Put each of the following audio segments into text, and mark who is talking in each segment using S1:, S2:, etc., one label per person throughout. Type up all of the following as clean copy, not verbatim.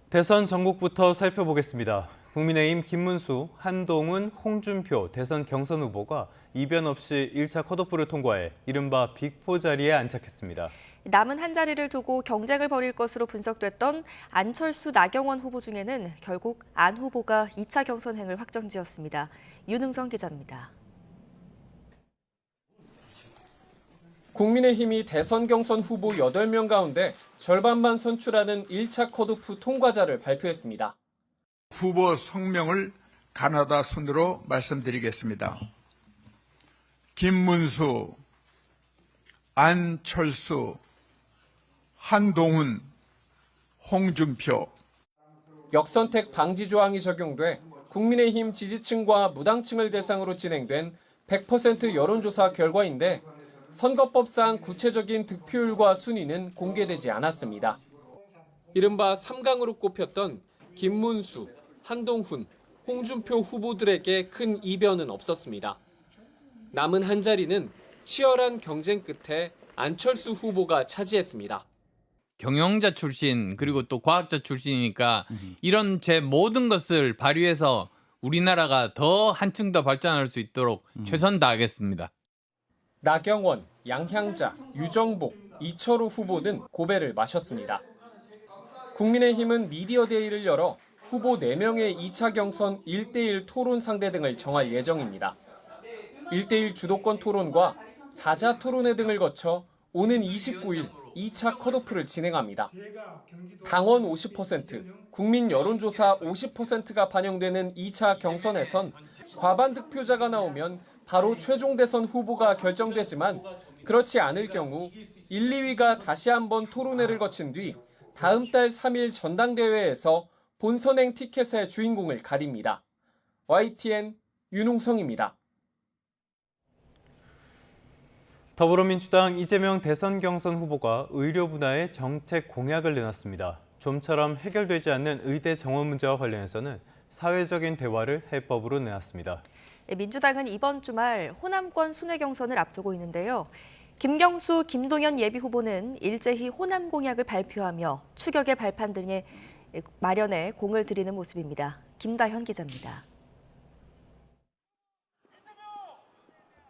S1: 대선 전국부터 살펴보겠습니다. 국민의힘 김문수, 한동훈, 홍준표 대선 경선 후보가 이변 없이 1차 컷오프를 통과해 이른바 빅4 자리에 안착했습니다.
S2: 남은 한 자리를 두고 경쟁을 벌일 것으로 분석됐던 안철수, 나경원 후보 중에는 결국 안 후보가 2차 경선행을 확정지었습니다. 윤흥성 기자입니다.
S3: 국민의힘이 대선 경선 후보 8명 가운데 절반만 선출하는 1차 컷오프 통과자를 발표했습니다.
S4: 후보 성명을 가나다 순으로 말씀드리겠습니다. 김문수, 안철수, 한동훈, 홍준표.
S3: 역선택 방지 조항이 적용돼 국민의힘 지지층과 무당층을 대상으로 진행된 100% 여론조사 결과인데 선거법상 구체적인 득표율과 순위는 공개되지 않았습니다. 이른바 3강으로 꼽혔던 김문수, 한동훈, 홍준표 후보들에게 큰 이변은 없었습니다. 남은 한 자리는 치열한 경쟁 끝에 안철수 후보가 차지했습니다.
S5: 경영자 출신 그리고 또 과학자 출신이니까 이런 제 모든 것을 발휘해서 우리나라가 더 한층 더 발전할 수 있도록 최선 다하겠습니다.
S3: 나경원, 양향자, 유정복, 이철우 후보는 고배를 마셨습니다. 국민의힘은 미디어데이를 열어 후보 4명의 2차 경선 1대1 토론 상대 등을 정할 예정입니다. 1대1 주도권 토론과 사자 토론회 등을 거쳐 오는 29일 2차 컷오프를 진행합니다. 당원 50%, 국민 여론조사 50%가 반영되는 2차 경선에선 과반 득표자가 나오면 바로 최종 대선 후보가 결정되지만 그렇지 않을 경우 1, 2위가 다시 한번 토론회를 거친 뒤 다음 달 3일 전당대회에서 본선행 티켓의 주인공을 가립니다. YTN 윤웅성입니다.
S1: 더불어민주당 이재명 대선 경선 후보가 의료 분야에 정책 공약을 내놨습니다. 좀처럼 해결되지 않는 의대 정원 문제와 관련해서는 사회적인 대화를 해법으로 내놨습니다.
S2: 민주당은 이번 주말 호남권 순회 경선을 앞두고 있는데요. 김경수, 김동연 예비후보는 일제히 호남 공약을 발표하며 추격의 발판 등의 마련에 공을 들이는 모습입니다. 김다현 기자입니다.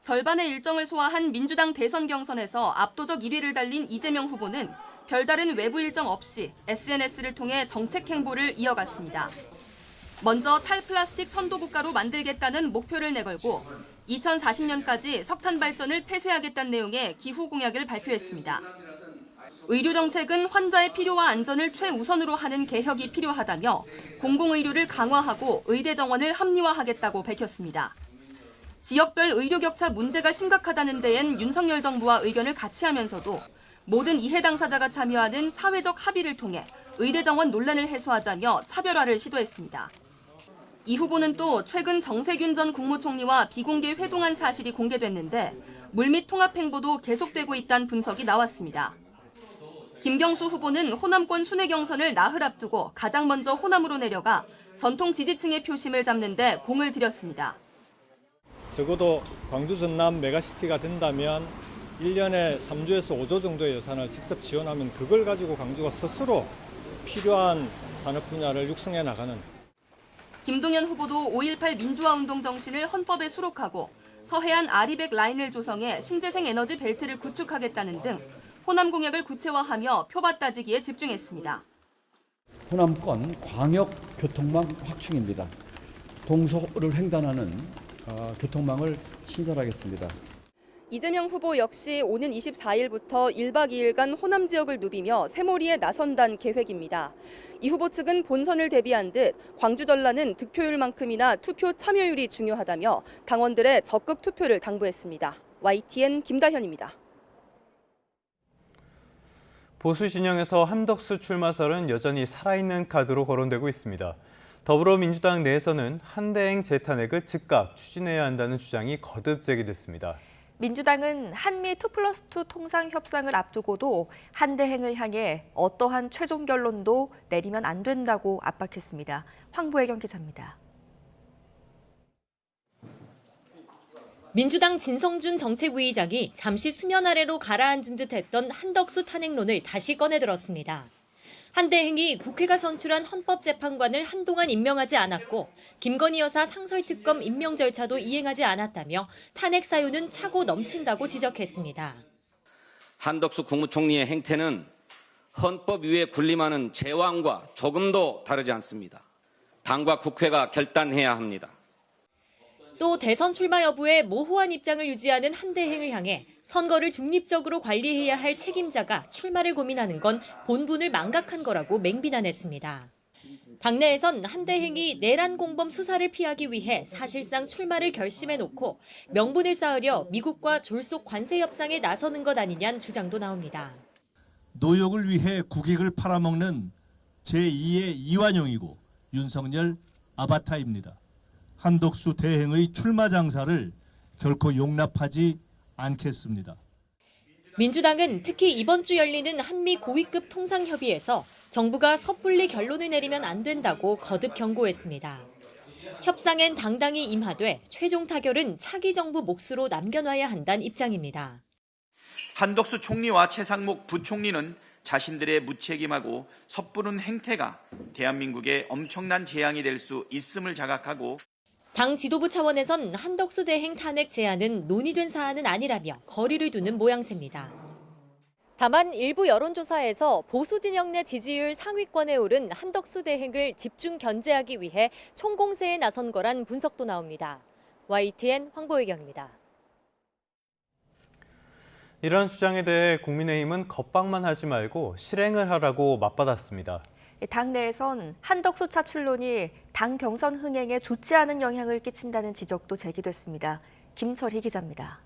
S6: 절반의 일정을 소화한 민주당 대선 경선에서 압도적 1위를 달린 이재명 후보는 별다른 외부 일정 없이 SNS를 통해 정책 행보를 이어갔습니다. 먼저 탈플라스틱 선도국가로 만들겠다는 목표를 내걸고 2040년까지 석탄 발전을 폐쇄하겠다는 내용의 기후 공약을 발표했습니다. 의료 정책은 환자의 필요와 안전을 최우선으로 하는 개혁이 필요하다며 공공의료를 강화하고 의대 정원을 합리화하겠다고 밝혔습니다. 지역별 의료 격차 문제가 심각하다는 데엔 윤석열 정부와 의견을 같이 하면서도 모든 이해 당사자가 참여하는 사회적 합의를 통해 의대 정원 논란을 해소하자며 차별화를 시도했습니다. 이 후보는 또 최근 정세균 전 국무총리와 비공개 회동한 사실이 공개됐는데 물밑 통합 행보도 계속되고 있다는 분석이 나왔습니다. 김경수 후보는 호남권 순회 경선을 나흘 앞두고 가장 먼저 호남으로 내려가 전통 지지층의 표심을 잡는 데 공을 들였습니다.
S7: 적어도 광주 전남 메가시티가 된다면 1년에 3조에서 5조 정도의 예산을 직접 지원하면 그걸 가지고 광주가 스스로 필요한 산업 분야를 육성해 나가는.
S6: 김동연 후보도 5.18 민주화운동 정신을 헌법에 수록하고 서해안 아리백 라인을 조성해 신재생 에너지 벨트를 구축하겠다는 등 호남 공약을 구체화하며 표밭 따지기에 집중했습니다.
S8: 호남권 광역 교통망 확충입니다. 동서를 횡단하는 교통망을 신설하겠습니다.
S6: 이재명 후보 역시 오는 24일부터 1박 2일간 호남 지역을 누비며 새몰이에 나선다는 계획입니다. 이 후보 측은 본선을 대비한 듯 광주 전라는 득표율만큼이나 투표 참여율이 중요하다며 당원들의 적극 투표를 당부했습니다. YTN 김다현입니다.
S1: 보수 진영에서 한덕수 출마설은 여전히 살아있는 카드로 거론되고 있습니다. 더불어민주당 내에서는 한대행 재탄핵을 즉각 추진해야 한다는 주장이 거듭 제기됐습니다.
S2: 민주당은 한미 2+2 통상 협상을 앞두고도 한대행을 향해 어떠한 최종 결론도 내리면 안 된다고 압박했습니다. 황보혜경 기자입니다.
S9: 민주당 진성준 정책위의장이 잠시 수면 아래로 가라앉은 듯했던 한덕수 탄핵론을 다시 꺼내들었습니다. 한대행이 국회가 선출한 헌법재판관을 한동안 임명하지 않았고 김건희 여사 상설특검 임명 절차도 이행하지 않았다며 탄핵 사유는 차고 넘친다고 지적했습니다.
S10: 한덕수 국무총리의 행태는 헌법 위에 군림하는 제왕과 조금도 다르지 않습니다. 당과 국회가 결단해야 합니다.
S9: 또 대선 출마 여부에 모호한 입장을 유지하는 한대행을 향해 선거를 중립적으로 관리해야 할 책임자가 출마를 고민하는 건 본분을 망각한 거라고 맹비난했습니다. 당내에선 한대행이 내란 공범 수사를 피하기 위해 사실상 출마를 결심해놓고 명분을 쌓으려 미국과 졸속 관세 협상에 나서는 것 아니냐는 주장도 나옵니다.
S11: 노역을 위해 국익을 팔아먹는 제2의 이완용이고 윤석열 아바타입니다. 한덕수 대행의 출마 장사를 결코 용납하지 않겠습니다.
S9: 민주당은 특히 이번 주 열리는 한미 고위급 통상협의에서 정부가 섣불리 결론을 내리면 안 된다고 거듭 경고했습니다. 협상엔 당당히 임하되 최종 타결은 차기 정부 몫으로 남겨놔야 한다는 입장입니다.
S12: 한덕수 총리와 최상목 부총리는 자신들의 무책임하고 섣부른 행태가 대한민국에 엄청난 재앙이 될 수 있음을 자각하고
S9: 당 지도부 차원에선 한덕수 대행 탄핵 제안은 논의된 사안은 아니라며 거리를 두는 모양새입니다. 다만 일부 여론조사에서 보수 진영 내 지지율 상위권에 오른 한덕수 대행을 집중 견제하기 위해 총공세에 나선 거란 분석도 나옵니다. YTN 황보혜경입니다.
S1: 이런 주장에 대해 국민의힘은 겁박만 하지 말고 실행을 하라고 맞받았습니다.
S2: 당내에선 한덕수 차출론이 당 경선 흥행에 좋지 않은 영향을 끼친다는 지적도 제기됐습니다. 김철희 기자입니다.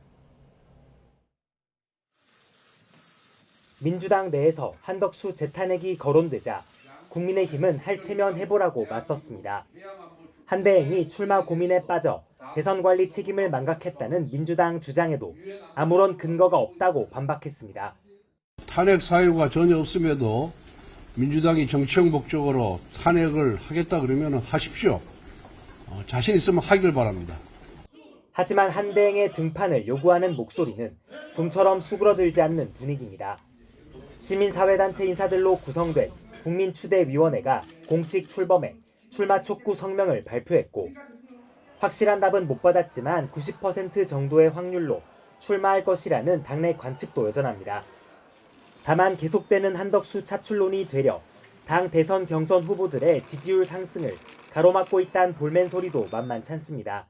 S13: 민주당 내에서 한덕수 재탄핵이 거론되자 국민의힘은 할 테면 해보라고 맞섰습니다. 한대행이 출마 고민에 빠져 대선 관리 책임을 망각했다는 민주당 주장에도 아무런 근거가 없다고 반박했습니다.
S14: 탄핵 사유가 전혀 없음에도 민주당이 정치적 목적으로 탄핵을 하겠다 그러면 하십시오. 자신 있으면 하길 바랍니다.
S13: 하지만 한대행의 등판을 요구하는 목소리는 좀처럼 수그러들지 않는 분위기입니다. 시민사회단체 인사들로 구성된 국민추대위원회가 공식 출범해 출마 촉구 성명을 발표했고 확실한 답은 못 받았지만 90% 정도의 확률로 출마할 것이라는 당내 관측도 여전합니다. 다만 계속되는 한덕수 차출론이 되려 당 대선 경선 후보들의 지지율 상승을 가로막고 있다는 볼멘 소리도 만만치 않습니다.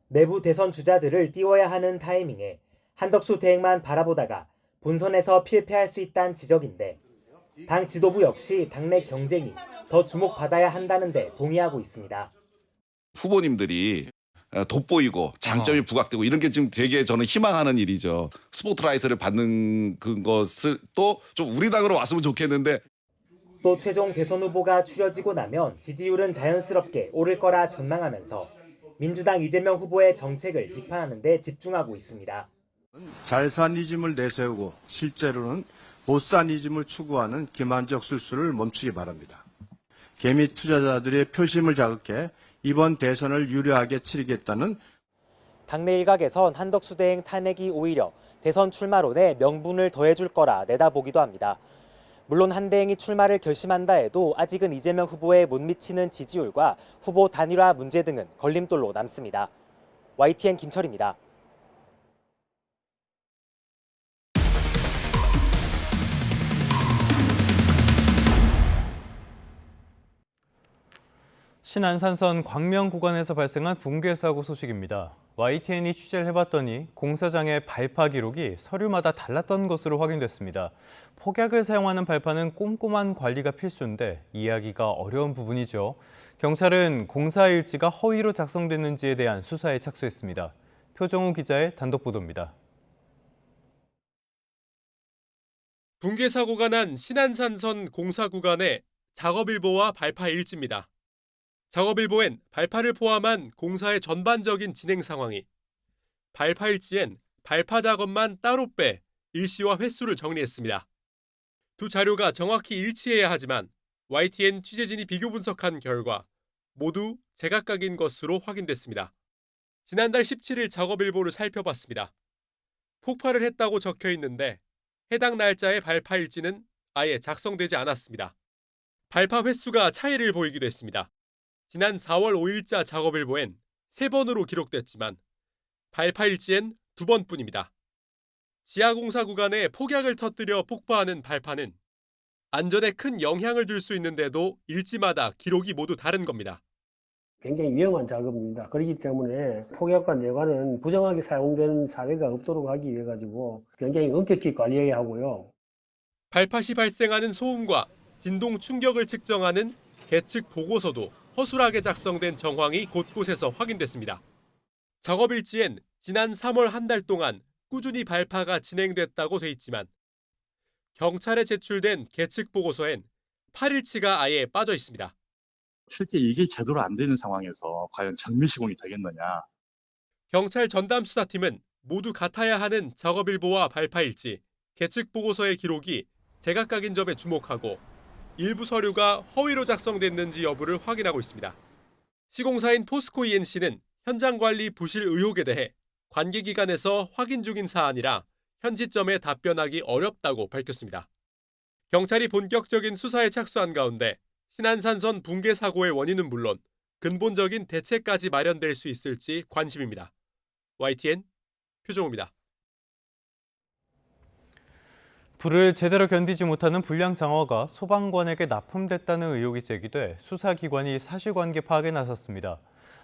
S13: 내부 대선 주자들을 띄워야 하는 타이밍에 한덕수 대행만 바라보다가 본선에서 필패할 수 있다는 지적인데 당 지도부 역시 당내 경쟁이 더 주목받아야 한다는 데 동의하고 있습니다.
S15: 후보님들이 돋보이고 장점이 부각되고 이런 게 지금 되게 저는 희망하는 일이죠. 스포트라이트를 받는 것을 또 좀 우리 당으로 왔으면 좋겠는데
S13: 또 최종 대선 후보가 추려지고 나면 지지율은 자연스럽게 오를 거라 전망하면서 민주당 이재명 후보의 정책을 비판하는 데 집중하고 있습니다.
S11: 잘사니즘을 내세우고 실제로는 보사니즘을 추구하는 기만적 술수를 멈추기 바랍니다. 개미 투자자들의 표심을 자극해 이번 대선을 유리하게 치르겠다는
S13: 당내 일각에선 한덕수 대행 탄핵이 오히려 대선 출마론에 명분을 더해줄 거라 내다보기도 합니다. 물론 한대행이 출마를 결심한다 해도 아직은 이재명 후보에 못 미치는 지지율과 후보 단일화 문제 등은 걸림돌로 남습니다. YTN 김철입니다.
S1: 신안산선 광명 구간에서 발생한 붕괴 사고 소식입니다. YTN이 취재를 해봤더니 공사장의 발파 기록이 서류마다 달랐던 것으로 확인됐습니다. 폭약을 사용하는 발파는 꼼꼼한 관리가 필수인데 이해하기가 어려운 부분이죠. 경찰은 공사 일지가 허위로 작성됐는지에 대한 수사에 착수했습니다. 표정우 기자의 단독 보도입니다.
S3: 붕괴 사고가 난 신안산선 공사 구간의 작업일보와 발파 일지입니다. 작업일보엔 발파를 포함한 공사의 전반적인 진행 상황이, 발파 일지엔 발파 작업만 따로 빼 일시와 횟수를 정리했습니다. 두 자료가 정확히 일치해야 하지만 YTN 취재진이 비교 분석한 결과 모두 제각각인 것으로 확인됐습니다. 지난달 17일 작업일보를 살펴봤습니다. 폭발을 했다고 적혀 있는데 해당 날짜의 발파 일지는 아예 작성되지 않았습니다. 발파 횟수가 차이를 보이기도 했습니다. 지난 4월 5일자 작업일보엔 3번으로 기록됐지만 발파일지엔 2번뿐입니다. 지하공사 구간에 폭약을 터뜨려 폭파하는 발파는 안전에 큰 영향을 줄 수 있는데도 일지마다 기록이 모두 다른 겁니다.
S16: 굉장히 위험한 작업입니다. 그렇기 때문에 폭약과 내관은 부정하게 사용되는 사례가 없도록 하기 위해 가지고 굉장히 엄격히 관리해야 하고요.
S3: 발파 시 발생하는 소음과 진동 충격을 측정하는 계측 보고서도 허술하게 작성된 정황이 곳곳에서 확인됐습니다. 작업일지엔 지난 3월 한 달 동안 꾸준히 발파가 진행됐다고 돼 있지만 경찰에 제출된 계측 보고서엔 8일치가 아예 빠져 있습니다.
S17: 실제 이게 제대로 안 되는 상황에서 과연 정밀 시공이 되겠느냐.
S3: 경찰 전담 수사팀은 모두 같아야 하는 작업일보와 발파일지, 계측 보고서의 기록이 제각각인 점에 주목하고 일부 서류가 허위로 작성됐는지 여부를 확인하고 있습니다. 시공사인 포스코 ENC는 현장 관리 부실 의혹에 대해 관계기관에서 확인 중인 사안이라 현 시점에 답변하기 어렵다고 밝혔습니다. 경찰이 본격적인 수사에 착수한 가운데 신안산선 붕괴 사고의 원인은 물론 근본적인 대책까지 마련될 수 있을지 관심입니다. YTN 표정우입니다.
S1: 불을 제대로 견디지 못하는 불량장화가 소방관에게 납품됐다는 의혹이 제기돼 수사기관이 사실관계 파악에 나섰습니다.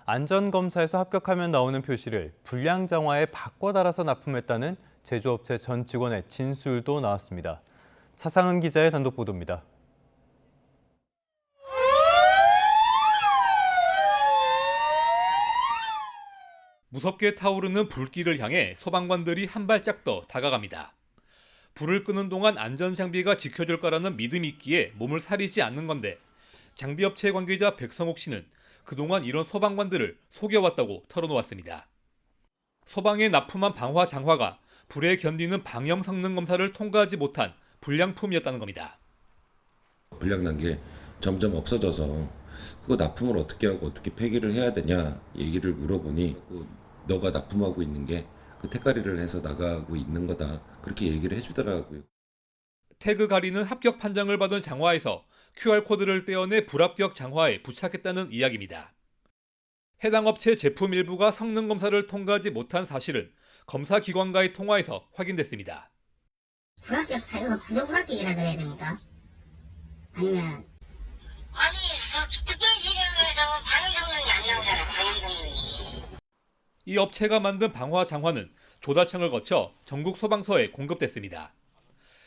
S1: 안전검사에서 합격하면 나오는 표시를 불량장화에 바꿔 달아서 납품했다는 제조업체 전 직원의 진술도 나왔습니다. 차상은 기자의 단독 보도입니다.
S18: 무섭게 타오르는 불길을 향해 소방관들이 한 발짝 더 다가갑니다. 불을 끄는 동안 안전장비가 지켜줄 거라는 믿음이 있기에 몸을 사리지 않는 건데 장비업체 관계자 백성옥 씨는 그동안 이런 소방관들을 속여왔다고 털어놓았습니다. 소방에 납품한 방화 장화가 불에 견디는 방염 성능 검사를 통과하지 못한 불량품이었다는 겁니다.
S19: 불량 게 점점 없어져서 그거 납품을 어떻게 하고 어떻게 폐기를 해야 되냐 얘기를 물어보니 너가 납품하고 있는 게 그 태가리를 해서 나가고 있는 거다 그렇게 얘기를 해주더라고요.
S18: 태그 가리는 합격 판정을 받은 장화에서 QR코드를 떼어내 불합격 장화에 부착했다는 이야기입니다. 해당 업체 제품 일부가 성능 검사를 통과하지 못한 사실은 검사기관과의 통화에서 확인됐습니다.
S20: 불합격 사유가 부정불합격이라 그래야 됩니까? 아니면 특별 지령에서 방음 성능이 안 나오잖아. 방음 성능이.
S18: 이 업체가 만든 방화 장화는 조달청을 거쳐 전국 소방서에 공급됐습니다.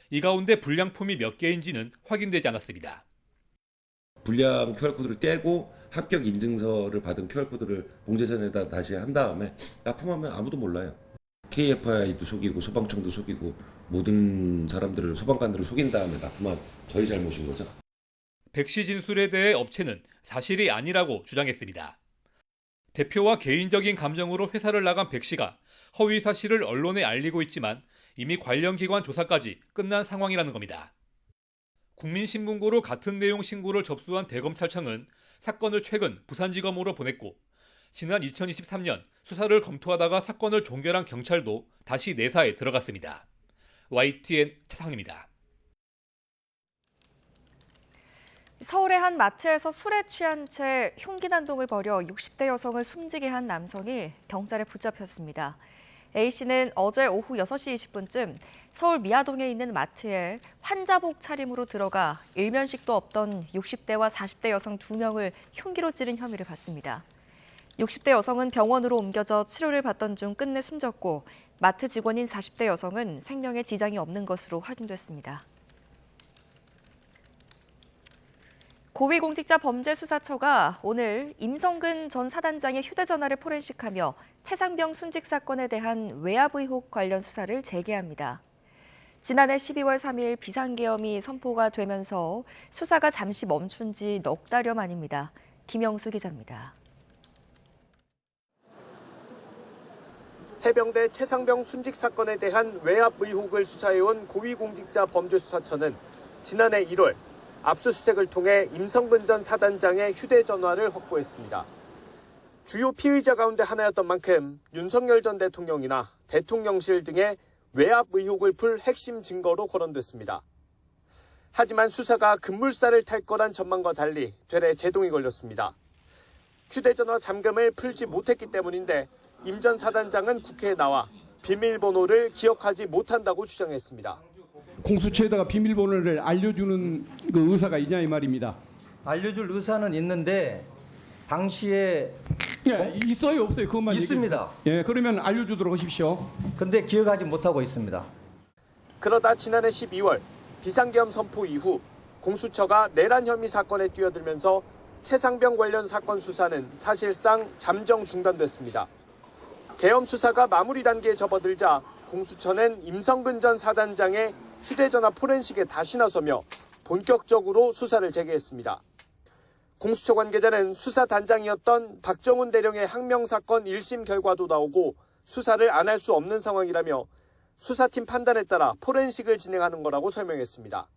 S18: 이 가운데 불량품이 몇 개인지는 확인되지 않았습니다.
S19: 불량 QR코드를 떼고 합격 인증서를 받은 QR코드를 봉제선에다 다시 한 다음에 납품하면 아무도 몰라요. KFI도 속이고 소방청도 속이고 모든 사람들을 소방관들을 속인 다음에 납품한 저희 잘못인 거죠.
S18: 백 씨 진술에 대해 업체는 사실이 아니라고 주장했습니다. 대표와 개인적인 감정으로 회사를 나간 백 씨가 허위 사실을 언론에 알리고 있지만 이미 관련 기관 조사까지 끝난 상황이라는 겁니다. 국민신문고로 같은 내용 신고를 접수한 대검찰청은 사건을 최근 부산지검으로 보냈고 지난 2023년 수사를 검토하다가 사건을 종결한 경찰도 다시 내사에 들어갔습니다. YTN 차상입니다.
S2: 서울의 한 마트에서 술에 취한 채 흉기 난동을 벌여 60대 여성을 숨지게 한 남성이 경찰에 붙잡혔습니다. A씨는 어제 오후 6시 20분쯤 서울 미아동에 있는 마트에 환자복 차림으로 들어가 일면식도 없던 60대와 40대 여성 2명을 흉기로 찌른 혐의를 받습니다. 60대 여성은 병원으로 옮겨져 치료를 받던 중 끝내 숨졌고 마트 직원인 40대 여성은 생명에 지장이 없는 것으로 확인됐습니다. 고위공직자범죄수사처가 오늘 임성근 전 사단장의 휴대전화를 포렌식하며 최상병 순직 사건에 대한 외압 의혹 관련 수사를 재개합니다. 지난해 12월 3일 비상계엄이 선포가 되면서 수사가 잠시 멈춘 지 넉 달여 만입니다. 김영수 기자입니다.
S3: 해병대 최상병 순직 사건에 대한 외압 의혹을 수사해온 고위공직자범죄수사처는 지난해 1월 압수수색을 통해 임성근 전 사단장의 휴대전화를 확보했습니다. 주요 피의자 가운데 하나였던 만큼 윤석열 전 대통령이나 대통령실 등의 외압 의혹을 풀 핵심 증거로 거론됐습니다. 하지만 수사가 급물살을 탈 거란 전망과 달리 되레 제동이 걸렸습니다. 휴대전화 잠금을 풀지 못했기 때문인데 임 전 사단장은 국회에 나와 비밀번호를 기억하지 못한다고 주장했습니다.
S21: 공수처에다가 비밀번호를 알려주는 그 의사가 있냐 이 말입니다.
S22: 알려줄 의사는 있는데 당시에
S21: 있어요 없어요 그것만
S22: 있습니다.
S21: 예, 그러면 알려주도록 하십시오.
S22: 근데 기억하지 못하고 있습니다.
S3: 그러다 지난해 12월 비상계엄 선포 이후 공수처가 내란 혐의 사건에 뛰어들면서 최상병 관련 사건 수사는 사실상 잠정 중단됐습니다. 계엄 수사가 마무리 단계에 접어들자 공수처는 임성근 전 사단장의 휴대전화 포렌식에 다시 나서며 본격적으로 수사를 재개했습니다. 공수처 관계자는 수사단장이었던 박정훈 대령의 항명사건 1심 결과도 나오고 수사를 안 할 수 없는 상황이라며 수사팀 판단에 따라 포렌식을 진행하는 거라고 설명했습니다.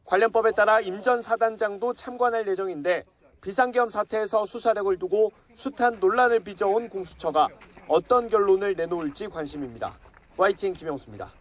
S3: 관련법에 따라 임 전 사단장도 참관할 예정인데 비상계엄 사태에서 수사력을 두고 숱한 논란을 빚어온 공수처가 어떤 결론을 내놓을지 관심입니다. YTN 김영수입니다.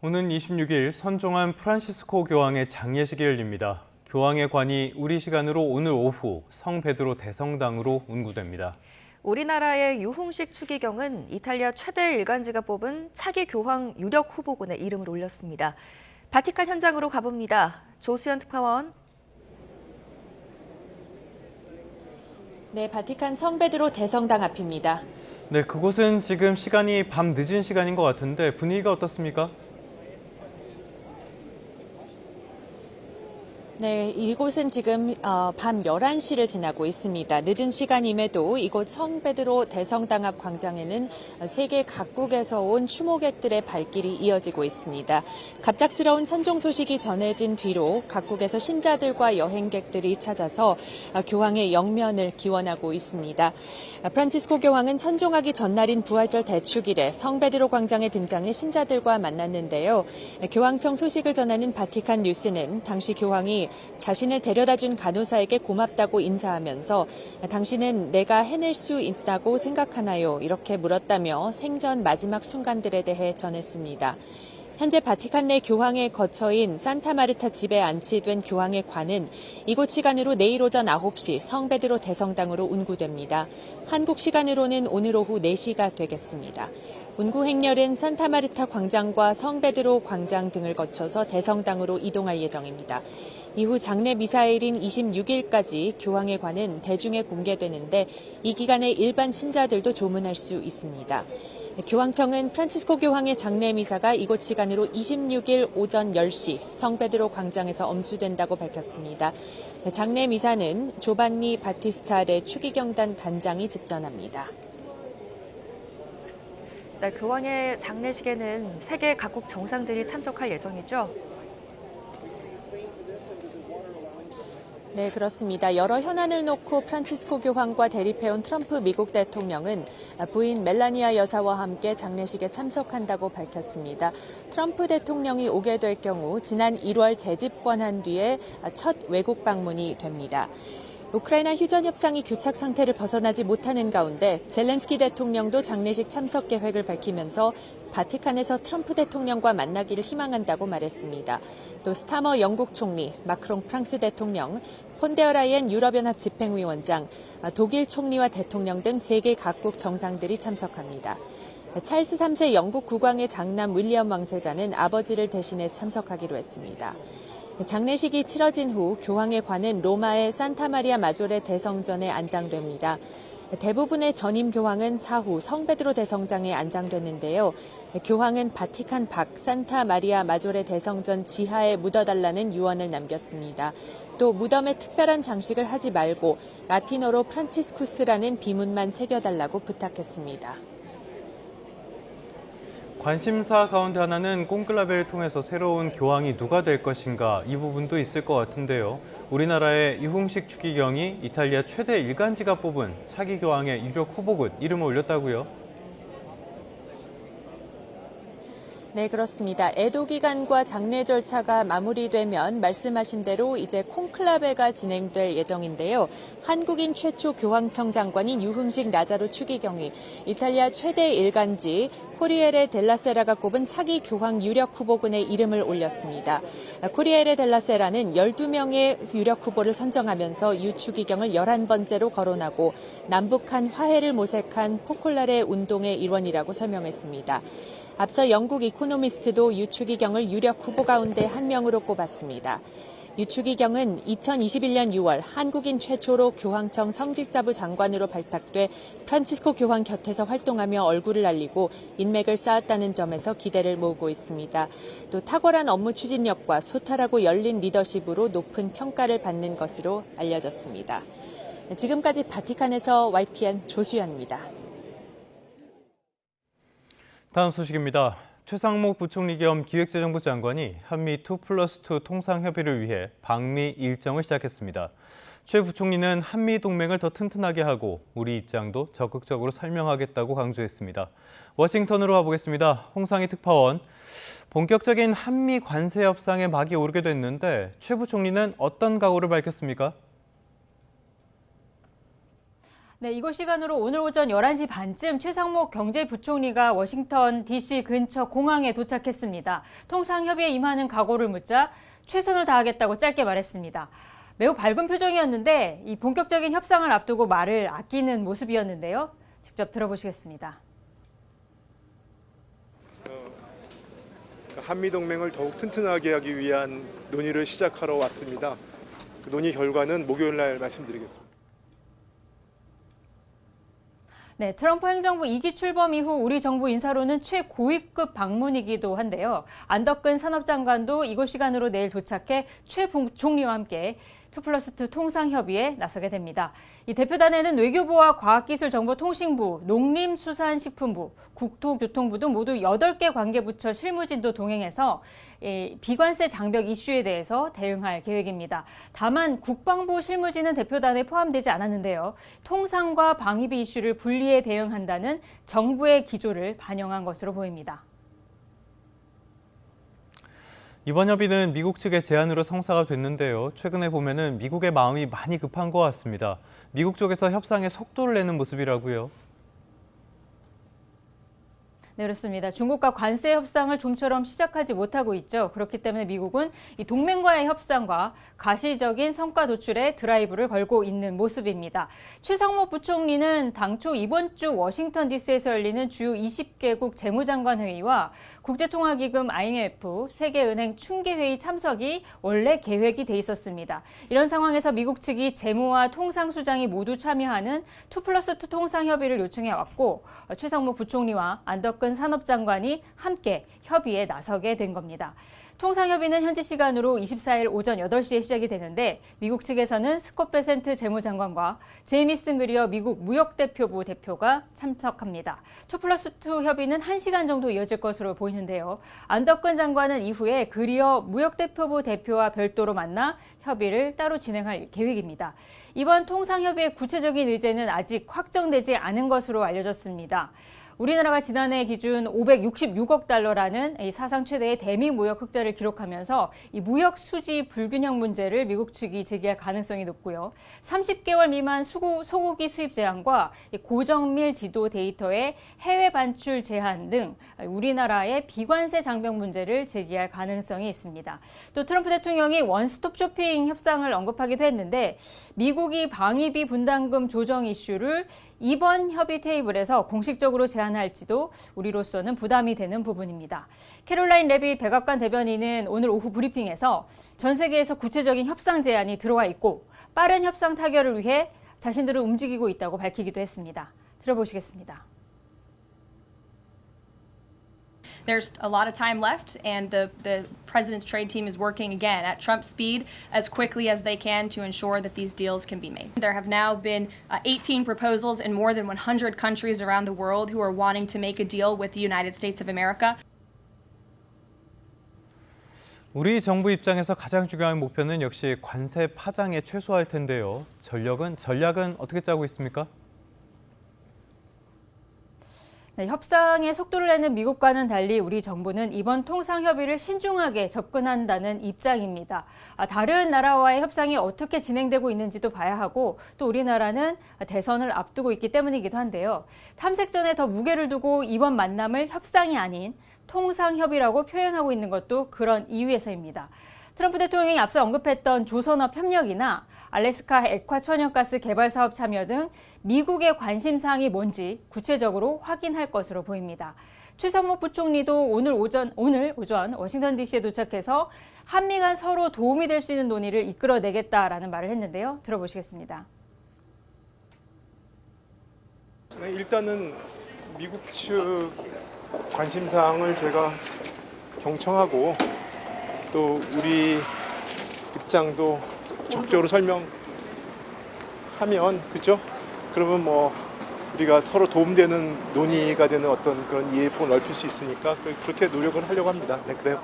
S1: 오는 26일 선종한 프란시스코 교황의 장례식이 열립니다. 교황의 관이 우리 시간으로 오늘 오후 성 베드로 대성당으로 운구됩니다.
S2: 우리나라의 유흥식 추기경은 이탈리아 최대 일간지가 뽑은 차기 교황 유력 후보군에 이름을 올렸습니다. 바티칸 현장으로 가봅니다. 조수연 특파원.
S23: 네, 바티칸 성 베드로 대성당 앞입니다.
S1: 네, 그곳은 지금 시간이 밤 늦은 시간인 것 같은데 분위기가 어떻습니까?
S23: 네, 이곳은 지금 밤 11시를 지나고 있습니다. 늦은 시간임에도 이곳 성 베드로 대성당 앞 광장에는 세계 각국에서 온 추모객들의 발길이 이어지고 있습니다. 갑작스러운 선종 소식이 전해진 뒤로 각국에서 신자들과 여행객들이 찾아서 교황의 영면을 기원하고 있습니다. 프란치스코 교황은 선종하기 전날인 부활절 대축일에 성 베드로 광장에 등장해 신자들과 만났는데요. 교황청 소식을 전하는 바티칸 뉴스는 당시 교황이 자신을 데려다준 간호사에게 고맙다고 인사하면서 당신은 내가 해낼 수 있다고 생각하나요? 이렇게 물었다며 생전 마지막 순간들에 대해 전했습니다. 현재 바티칸 내 교황의 거처인 산타마르타 집에 안치된 교황의 관은 이곳 시간으로 내일 오전 9시 성 베드로 대성당으로 운구됩니다. 한국 시간으로는 오늘 오후 4시가 되겠습니다. 운구 행렬은 산타마르타 광장과 성 베드로 광장 등을 거쳐서 대성당으로 이동할 예정입니다. 이후 장례 미사일인 26일까지 교황의 관은 대중에 공개되는데 이 기간에 일반 신자들도 조문할 수 있습니다. 교황청은 프란치스코 교황의 장례 미사가 이곳 시간으로 26일 오전 10시 성 베드로 광장에서 엄수된다고 밝혔습니다. 장례 미사는 조반니 바티스타레 추기경단 단장이 집전합니다.
S2: 네, 교황의 장례식에는 세계 각국 정상들이 참석할 예정이죠.
S23: 네, 그렇습니다. 여러 현안을 놓고 프란치스코 교황과 대립해온 트럼프 미국 대통령은 부인 멜라니아 여사와 함께 장례식에 참석한다고 밝혔습니다. 트럼프 대통령이 오게 될 경우 지난 1월 재집권한 뒤에 첫 외국 방문이 됩니다. 우크라이나 휴전 협상이 교착 상태를 벗어나지 못하는 가운데 젤렌스키 대통령도 장례식 참석 계획을 밝히면서 바티칸에서 트럼프 대통령과 만나기를 희망한다고 말했습니다. 또 스타머 영국 총리, 마크롱 프랑스 대통령, 폰데어 라이엔 유럽연합 집행위원장, 독일 총리와 대통령 등 세계 각국 정상들이 참석합니다. 찰스 3세 영국 국왕의 장남 윌리엄 왕세자는 아버지를 대신해 참석하기로 했습니다. 장례식이 치러진 후 교황의 관은 로마의 산타마리아 마조레 대성전에 안장됩니다. 대부분의 전임 교황은 사후 성베드로 대성장에 안장됐는데요. 교황은 바티칸 밖 산타 마리아 마조레 대성전 지하에 묻어달라는 유언을 남겼습니다. 또 무덤에 특별한 장식을 하지 말고 라틴어로 프란치스쿠스라는 비문만 새겨달라고 부탁했습니다.
S1: 관심사 가운데 하나는 콘클라베를 통해서 새로운 교황이 누가 될 것인가 이 부분도 있을 것 같은데요. 우리나라의 이홍식 추기경이 이탈리아 최대 일간지가 뽑은 차기 교황의 유력 후보군 이름을 올렸다고요?
S23: 네, 그렇습니다. 애도 기간과 장례 절차가 마무리되면 말씀하신 대로 이제 콘클라베가 진행될 예정인데요. 한국인 최초 교황청 장관인 유흥식 나자로 추기경이 이탈리아 최대 일간지 코리에레 델라세라가 꼽은 차기 교황 유력 후보군에 이름을 올렸습니다. 코리에레 델라세라는 12명의 유력 후보를 선정하면서 유 추기경을 11번째로 거론하고 남북한 화해를 모색한 포콜라레 운동의 일원이라고 설명했습니다. 앞서 영국 이코노미스트도 유 추기경을 유력 후보 가운데 한 명으로 꼽았습니다. 유 추기경은 2021년 6월 한국인 최초로 교황청 성직자부 장관으로 발탁돼 프란치스코 교황 곁에서 활동하며 얼굴을 알리고 인맥을 쌓았다는 점에서 기대를 모으고 있습니다. 또 탁월한 업무 추진력과 소탈하고 열린 리더십으로 높은 평가를 받는 것으로 알려졌습니다. 지금까지 바티칸에서 YTN 조수연입니다.
S1: 다음 소식입니다. 최상목 부총리 겸 기획재정부 장관이 한미 2+2 통상협의를 위해 방미 일정을 시작했습니다. 최 부총리는 한미 동맹을 더 튼튼하게 하고 우리 입장도 적극적으로 설명하겠다고 강조했습니다. 워싱턴으로 가보겠습니다. 홍상희 특파원. 본격적인 한미 관세 협상에 막이 오르게 됐는데 최 부총리는 어떤 각오를 밝혔습니까?
S4: 네, 이곳 시간으로 오늘 오전 11시 반쯤 최상목 경제부총리가 워싱턴 DC 근처 공항에 도착했습니다. 통상협의에 임하는 각오를 묻자 최선을 다하겠다고 짧게 말했습니다. 매우 밝은 표정이었는데 이 본격적인 협상을 앞두고 말을 아끼는 모습이었는데요. 직접 들어보시겠습니다.
S5: 한미 동맹을 더욱 튼튼하게 하기 위한 논의를 시작하러 왔습니다. 그 논의 결과는 목요일 날 말씀드리겠습니다.
S4: 네, 트럼프 행정부 2기 출범 이후 우리 정부 인사로는 최고위급 방문이기도 한데요. 안덕근 산업장관도 이곳 시간으로 내일 도착해 최 부총리와 함께 2+2 통상협의에 나서게 됩니다. 이 대표단에는 외교부와 과학기술정보통신부, 농림수산식품부, 국토교통부 등 모두 8개 관계부처 실무진도 동행해서 비관세 장벽 이슈에 대해서 대응할 계획입니다. 다만 국방부 실무진은 대표단에 포함되지 않았는데요. 통상과 방위비 이슈를 분리해 대응한다는 정부의 기조를 반영한 것으로 보입니다.
S1: 이번 협의는 미국 측의 제안으로 성사가 됐는데요. 최근에 보면은 미국의 마음이 많이 급한 것 같습니다. 미국 쪽에서 협상에 속도를 내는 모습이라고요.
S4: 네, 그렇습니다. 중국과 관세 협상을 좀처럼 시작하지 못하고 있죠. 그렇기 때문에 미국은 이 동맹과의 협상과 가시적인 성과 도출에 드라이브를 걸고 있는 모습입니다. 최상목 부총리는 당초 이번 주 워싱턴 DC에서 열리는 주요 20개국 재무장관 회의와 국제통화기금 IMF, 세계은행 충기회의 참석이 원래 계획이 돼 있었습니다. 이런 상황에서 미국 측이 재무와 통상수장이 모두 참여하는 2+2 통상협의를 요청해 왔고 최상목 부총리와 안덕근 산업장관이 함께 협의에 나서게 된 겁니다. 통상협의는 현지 시간으로 24일 오전 8시에 시작이 되는데 미국 측에서는 스콧 베센트 재무장관과 제이미슨 그리어 미국 무역대표부 대표가 참석합니다. 2+2 협의는 1시간 정도 이어질 것으로 보이는데요. 안덕근 장관은 이후에 그리어 무역대표부 대표와 별도로 만나 협의를 따로 진행할 계획입니다. 이번 통상협의의 구체적인 의제는 아직 확정되지 않은 것으로 알려졌습니다. 우리나라가 지난해 기준 566억 달러라는 사상 최대의 대미 무역 흑자를 기록하면서 이 무역 수지 불균형 문제를 미국 측이 제기할 가능성이 높고요. 30개월 미만 소고기 수입 제한과 고정밀 지도 데이터의 해외 반출 제한 등 우리나라의 비관세 장벽 문제를 제기할 가능성이 있습니다. 또 트럼프 대통령이 원스톱 쇼핑 협상을 언급하기도 했는데 미국이 방위비 분담금 조정 이슈를 이번 협의 테이블에서 공식적으로 제안할지도 우리로서는 부담이 되는 부분입니다. 캐롤라인 레비 백악관 대변인은 오늘 오후 브리핑에서 전 세계에서 구체적인 협상 제안이 들어와 있고 빠른 협상 타결을 위해 자신들을 움직이고 있다고 밝히기도 했습니다. 들어보시겠습니다.
S6: There's a lot of time left, and the president's trade team is working again at Trump speed as quickly as they can to ensure that these deals can be made. There have now been 18 proposals in more than 100 countries around the world who are wanting to make a deal with the United States of America.
S1: 우리 정부 입장에서 가장 중요한 목표는 역시 관세 파장에 최소화할 텐데요. 전략은 어떻게 짜고 있습니까?
S4: 네, 협상의 속도를 내는 미국과는 달리 우리 정부는 이번 통상협의를 신중하게 접근한다는 입장입니다. 다른 나라와의 협상이 어떻게 진행되고 있는지도 봐야 하고 또 우리나라는 대선을 앞두고 있기 때문이기도 한데요. 탐색전에 더 무게를 두고 이번 만남을 협상이 아닌 통상협의라고 표현하고 있는 것도 그런 이유에서입니다. 트럼프 대통령이 앞서 언급했던 조선업 협력이나 알래스카 액화 천연가스 개발 사업 참여 등 미국의 관심사항이 뭔지 구체적으로 확인할 것으로 보입니다. 최상목 부총리도 오늘 오전 워싱턴 DC에 도착해서 한미 간 서로 도움이 될 수 있는 논의를 이끌어내겠다라는 말을 했는데요. 들어보시겠습니다.
S5: 네, 일단은 미국 측 관심사항을 저희가 경청하고 또 우리 입장도 적극적으로 설명하면 그죠? 그러면 뭐 우리가 서로 도움되는 논의가 되는 어떤 그런 이해폭을 넓힐 수 있으니까 그렇게 노력을 하려고 합니다. 네, 그래요.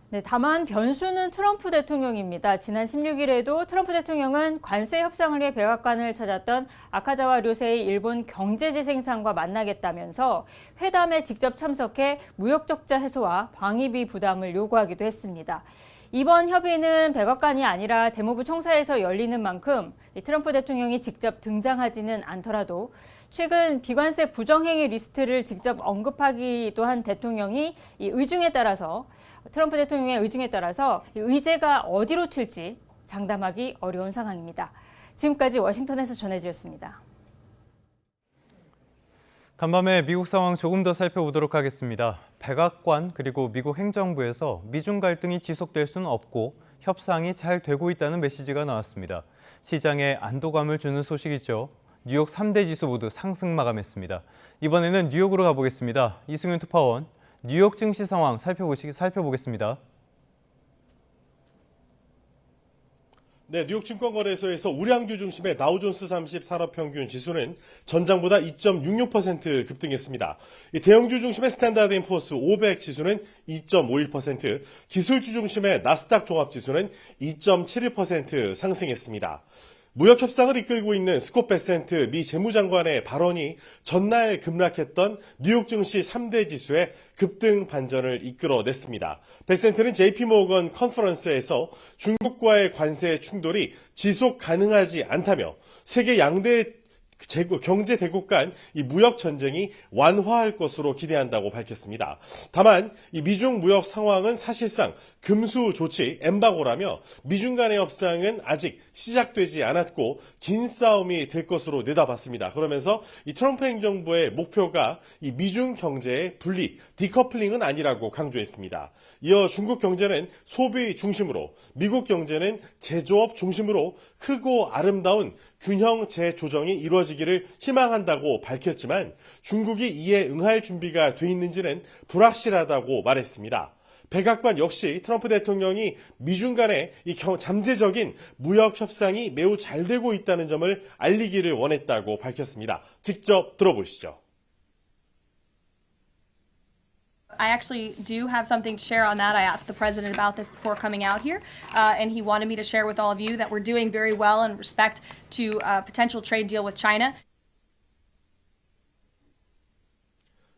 S4: 네, 다만 변수는 트럼프 대통령입니다. 지난 16일에도 트럼프 대통령은 관세 협상을 위해 백악관을 찾았던 아카자와 료세이 일본 경제재생상과 만나겠다면서 회담에 직접 참석해 무역 적자 해소와 방위비 부담을 요구하기도 했습니다. 이번 협의는 백악관이 아니라 재무부 청사에서 열리는 만큼 트럼프 대통령이 직접 등장하지는 않더라도 최근 비관세 부정행위 리스트를 직접 언급하기도 한 대통령이 트럼프 대통령의 의중에 따라서 의제가 어디로 튈지 장담하기 어려운 상황입니다. 지금까지 워싱턴에서 전해드렸습니다.
S1: 간밤에 미국 상황 조금 더 살펴보도록 하겠습니다. 백악관 그리고 미국 행정부에서 미중 갈등이 지속될 수는 없고 협상이 잘 되고 있다는 메시지가 나왔습니다. 시장에 안도감을 주는 소식이죠. 뉴욕 3대 지수 모두 상승 마감했습니다. 이번에는 뉴욕으로 가보겠습니다. 이승윤 특파원, 뉴욕 증시 상황 살펴보겠습니다.
S7: 네, 뉴욕 증권거래소에서 우량주 중심의 다우존스 30 산업평균 지수는 전장보다 2.66% 급등했습니다. 대형주 중심의 스탠다드 앤 포어스 500 지수는 2.51%, 기술주 중심의 나스닥 종합지수는 2.71% 상승했습니다. 무역 협상을 이끌고 있는 스콧 베센트 미 재무장관의 발언이 전날 급락했던 뉴욕 증시 3대 지수의 급등 반전을 이끌어냈습니다. 베센트는 JP모건 컨퍼런스에서 중국과의 관세 충돌이 지속 가능하지 않다며 세계 양대 경제 대국 간 이 무역 전쟁이 완화할 것으로 기대한다고 밝혔습니다. 다만 이 미중 무역 상황은 사실상 금수 조치 엠바고라며 미중 간의 협상은 아직 시작되지 않았고 긴 싸움이 될 것으로 내다봤습니다. 그러면서 이 트럼프 행정부의 목표가 이 미중 경제의 분리, 디커플링은 아니라고 강조했습니다. 이어 중국 경제는 소비 중심으로, 미국 경제는 제조업 중심으로 크고 아름다운 균형 재조정이 이루어지기를 희망한다고 밝혔지만 중국이 이에 응할 준비가 돼 있는지는 불확실하다고 말했습니다. 백악관 역시 트럼프 대통령이 미중 간의 이 잠재적인 무역 협상이 매우 잘 되고 있다는 점을 알리기를 원했다고 밝혔습니다. 직접 들어보시죠.
S6: I actually do have something to share on that. I asked the president about this before coming out here, and he wanted me to share with all of you that we're doing very well in respect to a potential trade deal with China.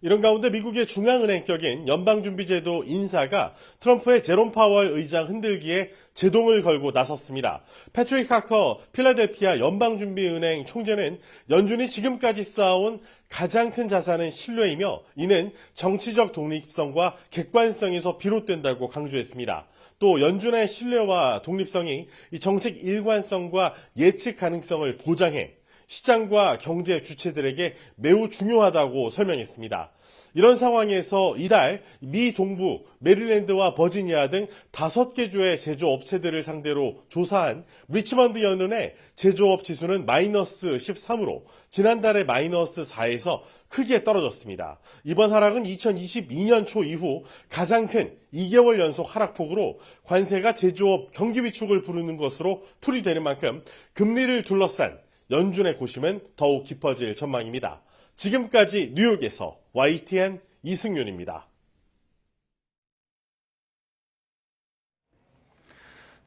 S7: 이런 가운데 미국의 중앙은행격인 연방준비제도 인사가 트럼프의 제롬 파월 의장 흔들기에 제동을 걸고 나섰습니다. 패트릭 하커 필라델피아 연방준비은행 총재는 연준이 지금까지 쌓아온 가장 큰 자산은 신뢰이며 이는 정치적 독립성과 객관성에서 비롯된다고 강조했습니다. 또 연준의 신뢰와 독립성이 이 정책 일관성과 예측 가능성을 보장해 시장과 경제 주체들에게 매우 중요하다고 설명했습니다. 이런 상황에서 이달 미 동부 메릴랜드와 버지니아 등 5개 주의 제조업체들을 상대로 조사한 리치먼드 연은의 제조업 지수는 마이너스 13으로 지난달에 마이너스 4에서 크게 떨어졌습니다. 이번 하락은 2022년 초 이후 가장 큰 2개월 연속 하락폭으로 관세가 제조업 경기 위축을 부르는 것으로 풀이되는 만큼 금리를 둘러싼 연준의 고심은 더욱 깊어질 전망입니다. 지금까지 뉴욕에서 YTN 이승윤입니다.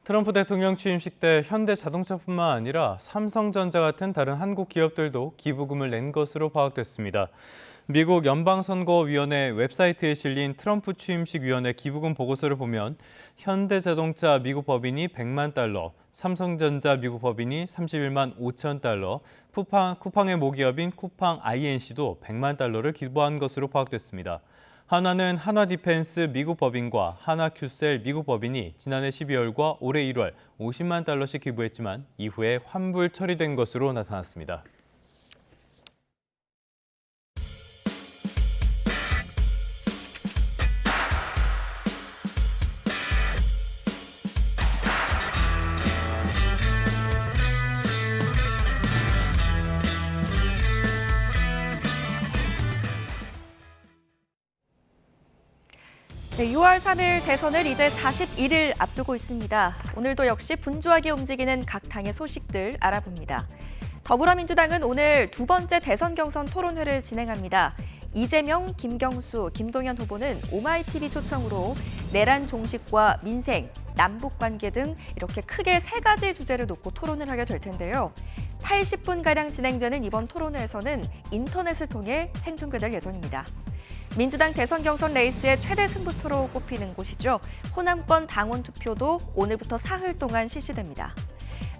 S1: 트럼프 대통령 취임식 때 현대자동차뿐만 아니라 삼성전자 같은 다른 한국 기업들도 기부금을 낸 것으로 파악됐습니다. 미국 연방선거위원회 웹사이트에 실린 트럼프 취임식위원회 기부금 보고서를 보면 현대자동차 미국 법인이 $100만, 삼성전자 미국 법인이 $31만 5천, 쿠팡의 모기업인 쿠팡 INC도 $100만 기부한 것으로 파악됐습니다. 한화는 한화디펜스 미국 법인과 한화큐셀 미국 법인이 지난해 12월과 올해 1월 $50만 기부했지만 이후에 환불 처리된 것으로 나타났습니다.
S2: 네, 6월 3일 대선을 이제 41일 앞두고 있습니다. 오늘도 역시 분주하게 움직이는 각 당의 소식들 알아봅니다. 더불어민주당은 오늘 두 번째 대선 경선 토론회를 진행합니다. 이재명, 김경수, 김동연 후보는 오마이TV 초청으로 내란 종식과 민생, 남북관계 등 이렇게 크게 3가지 주제를 놓고 토론을 하게 될 텐데요. 80분가량 진행되는 이번 토론회에서는 인터넷을 통해 생중계될 예정입니다. 민주당 대선 경선 레이스의 최대 승부처로 꼽히는 곳이죠. 호남권 당원 투표도 오늘부터 사흘 동안 실시됩니다.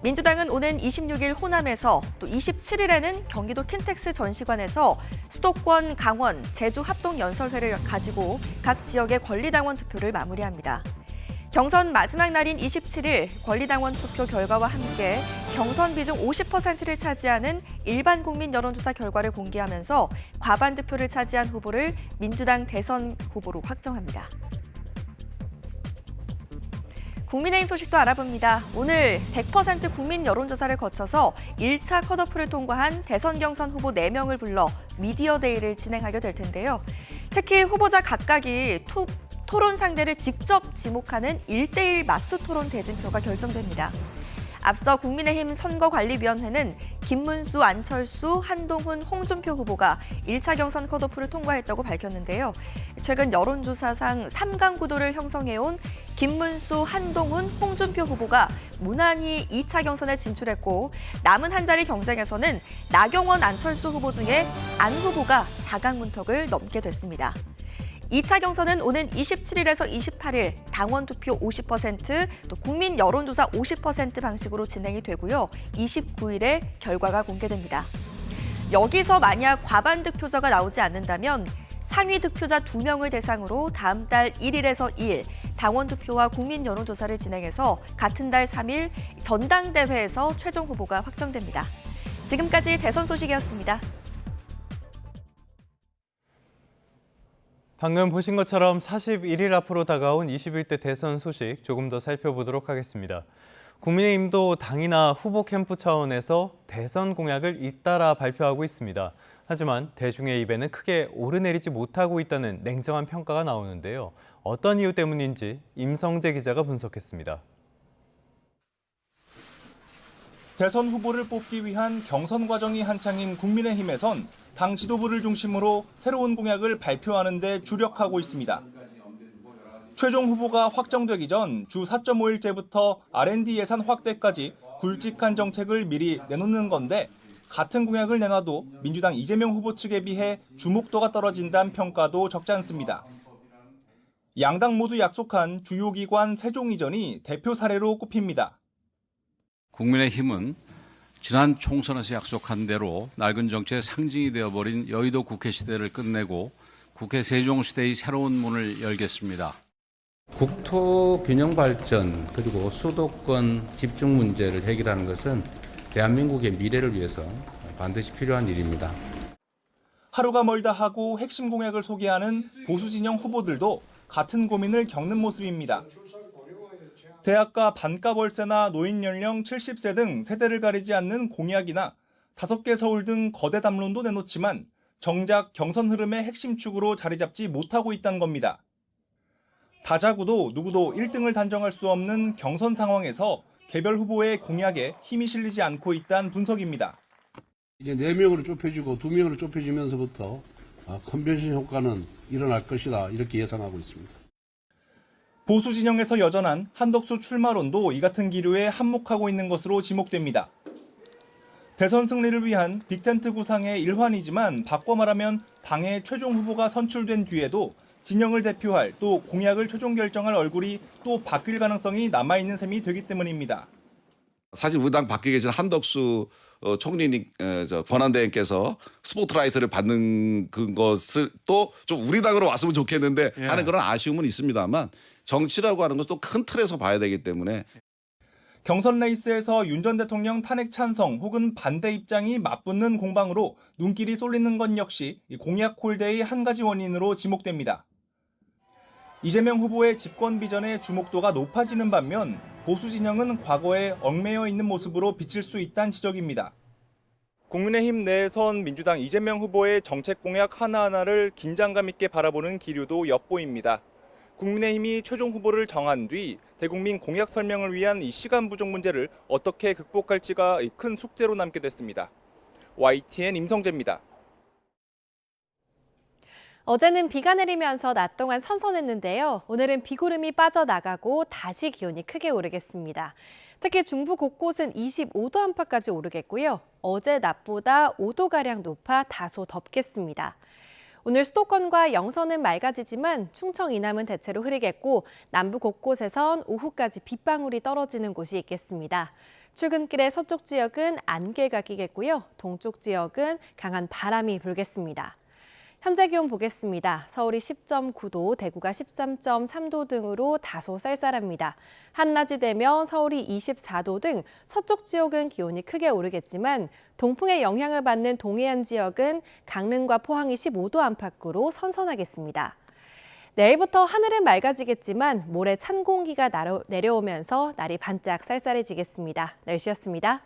S2: 민주당은 오는 26일 호남에서 또 27일에는 경기도 킨텍스 전시관에서 수도권, 강원, 제주 합동연설회를 가지고 각 지역의 권리당원 투표를 마무리합니다. 경선 마지막 날인 27일 권리당원 투표 결과와 함께 경선 비중 50%를 차지하는 일반 국민 여론조사 결과를 공개하면서 과반 득표를 차지한 후보를 민주당 대선 후보로 확정합니다. 국민의힘 소식도 알아봅니다. 오늘 100% 국민 여론조사를 거쳐서 1차 컷오프를 통과한 대선 경선 후보 4명을 불러 미디어 데이를 진행하게 될 텐데요. 특히 후보자 각각이 토론 상대를 직접 지목하는 1대1 맞수 토론 대진표가 결정됩니다. 앞서 국민의힘 선거관리위원회는 김문수, 안철수, 한동훈, 홍준표 후보가 1차 경선 컷오프를 통과했다고 밝혔는데요. 최근 여론조사상 3강 구도를 형성해온 김문수, 한동훈, 홍준표 후보가 무난히 2차 경선에 진출했고 남은 한 자리 경쟁에서는 나경원, 안철수 후보 중에 안 후보가 4강 문턱을 넘게 됐습니다. 2차 경선은 오는 27일에서 28일 당원 투표 50%, 또 국민 여론조사 50% 방식으로 진행이 되고요. 29일에 결과가 공개됩니다. 여기서 만약 과반 득표자가 나오지 않는다면 상위 득표자 2명을 대상으로 다음 달 1일에서 2일 당원 투표와 국민 여론조사를 진행해서 같은 달 3일 전당대회에서 최종 후보가 확정됩니다. 지금까지 대선 소식이었습니다.
S1: 방금 보신 것처럼 41일 앞으로 다가온 21대 대선 소식 조금 더 살펴보도록 하겠습니다. 국민의힘도 당이나 후보 캠프 차원에서 대선 공약을 잇따라 발표하고 있습니다. 하지만 대중의 입에는 크게 오르내리지 못하고 있다는 냉정한 평가가 나오는데요. 어떤 이유 때문인지 임성재 기자가 분석했습니다.
S8: 대선 후보를 뽑기 위한 경선 과정이 한창인 국민의힘에선 당 지도부를 중심으로 새로운 공약을 발표하는 데 주력하고 있습니다. 최종 후보가 확정되기 전 주 4.5일째부터 R&D 예산 확대까지 굵직한 정책을 미리 내놓는 건데 같은 공약을 내놔도 민주당 이재명 후보 측에 비해 주목도가 떨어진다는 평가도 적지 않습니다. 양당 모두 약속한 주요 기관 세종 이전이 대표 사례로 꼽힙니다.
S14: 국민의힘은 지난 총선에서 약속한 대로 낡은 정치의 상징이 되어버린 여의도 국회 시대를 끝내고 국회 세종시대의 새로운 문을 열겠습니다.
S10: 국토 균형 발전 그리고 수도권 집중 문제를 해결하는 것은 대한민국의 미래를 위해서 반드시 필요한 일입니다.
S8: 하루가 멀다 하고 핵심 공약을 소개하는 보수 진영 후보들도 같은 고민을 겪는 모습입니다. 대학가 반값 월세나 노인 연령 70세 등 세대를 가리지 않는 공약이나 5개 서울 등 거대 담론도 내놓지만 정작 경선 흐름의 핵심 축으로 자리 잡지 못하고 있다는 겁니다. 다자구도 누구도 1등을 단정할 수 없는 경선 상황에서 개별 후보의 공약에 힘이 실리지 않고 있다는 분석입니다.
S21: 이제 4명으로 좁혀지고 2명으로 좁혀지면서부터 컨벤션 효과는 일어날 것이다 이렇게 예상하고 있습니다.
S8: 보수 진영에서 여전한 한덕수 출마론도 이 같은 기류에 한몫하고 있는 것으로 지목됩니다. 대선 승리를 위한 빅텐트 구상의 일환이지만 바꿔 말하면 당의 최종 후보가 선출된 뒤에도 진영을 대표할 또 공약을 최종 결정할 얼굴이 또 바뀔 가능성이 남아있는 셈이 되기 때문입니다.
S9: 사실 우리 당 밖에 계신 한덕수 총리 권한대행께서 스포트라이트를 받는 것을 또 좀 우리 당으로 왔으면 좋겠는데 하는 그런 아쉬움은 있습니다만 정치라고 하는 것도 큰 틀에서 봐야 되기 때문에
S8: 경선 레이스에서 윤 전 대통령 탄핵 찬성 혹은 반대 입장이 맞붙는 공방으로 눈길이 쏠리는 건 역시 공약 홀대의 한 가지 원인으로 지목됩니다. 이재명 후보의 집권 비전의 주목도가 높아지는 반면 보수 진영은 과거에 얽매여 있는 모습으로 비칠 수 있다는 지적입니다. 국민의힘 내에선 민주당 이재명 후보의 정책 공약 하나하나를 긴장감 있게 바라보는 기류도 엿보입니다. 국민의힘이 최종 후보를 정한 뒤 대국민 공약 설명을 위한 이 시간 부족 문제를 어떻게 극복할지가 큰 숙제로 남게 됐습니다. YTN 임성재입니다.
S2: 어제는 비가 내리면서 낮 동안 선선했는데요. 오늘은 비구름이 빠져나가고 다시 기온이 크게 오르겠습니다. 특히 중부 곳곳은 25도 안팎까지 오르겠고요. 어제 낮보다 5도가량 높아 다소 덥겠습니다. 오늘 수도권과 영서는 맑아지지만 충청 이남은 대체로 흐리겠고 남부 곳곳에선 오후까지 빗방울이 떨어지는 곳이 있겠습니다. 출근길의 서쪽 지역은 안개가 끼겠고요. 동쪽 지역은 강한 바람이 불겠습니다. 현재 기온 보겠습니다. 서울이 10.9도, 대구가 13.3도 등으로 다소 쌀쌀합니다. 한낮이 되면 서울이 24도 등 서쪽 지역은 기온이 크게 오르겠지만 동풍의 영향을 받는 동해안 지역은 강릉과 포항이 15도 안팎으로 선선하겠습니다. 내일부터 하늘은 맑아지겠지만 모레 찬 공기가 내려오면서 날이 반짝 쌀쌀해지겠습니다. 날씨였습니다.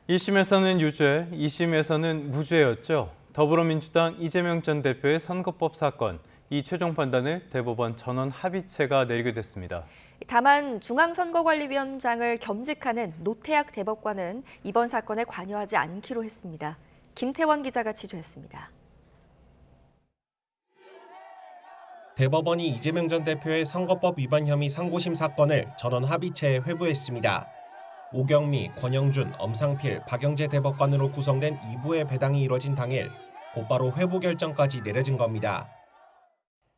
S1: 일 심에서는 유죄, 2심에서는 무죄였죠. 더불어민주당 이재명 전 대표의 선거법 사건, 이 최종 판단을 대법원 전원 합의체가 내리게 됐습니다.
S2: 다만 중앙선거관리위원장을 겸직하는 노태학 대법관은 이번 사건에 관여하지 않기로 했습니다. 김태원 기자가 취재했습니다.
S12: 대법원이 이재명 전 대표의 선거법 위반 혐의 상고심 사건을 전원 합의체에 회부했습니다. 오경미, 권영준, 엄상필, 박영재 대법관으로 구성된 2부의 배당이 이뤄진 당일 곧바로 회부 결정까지 내려진 겁니다.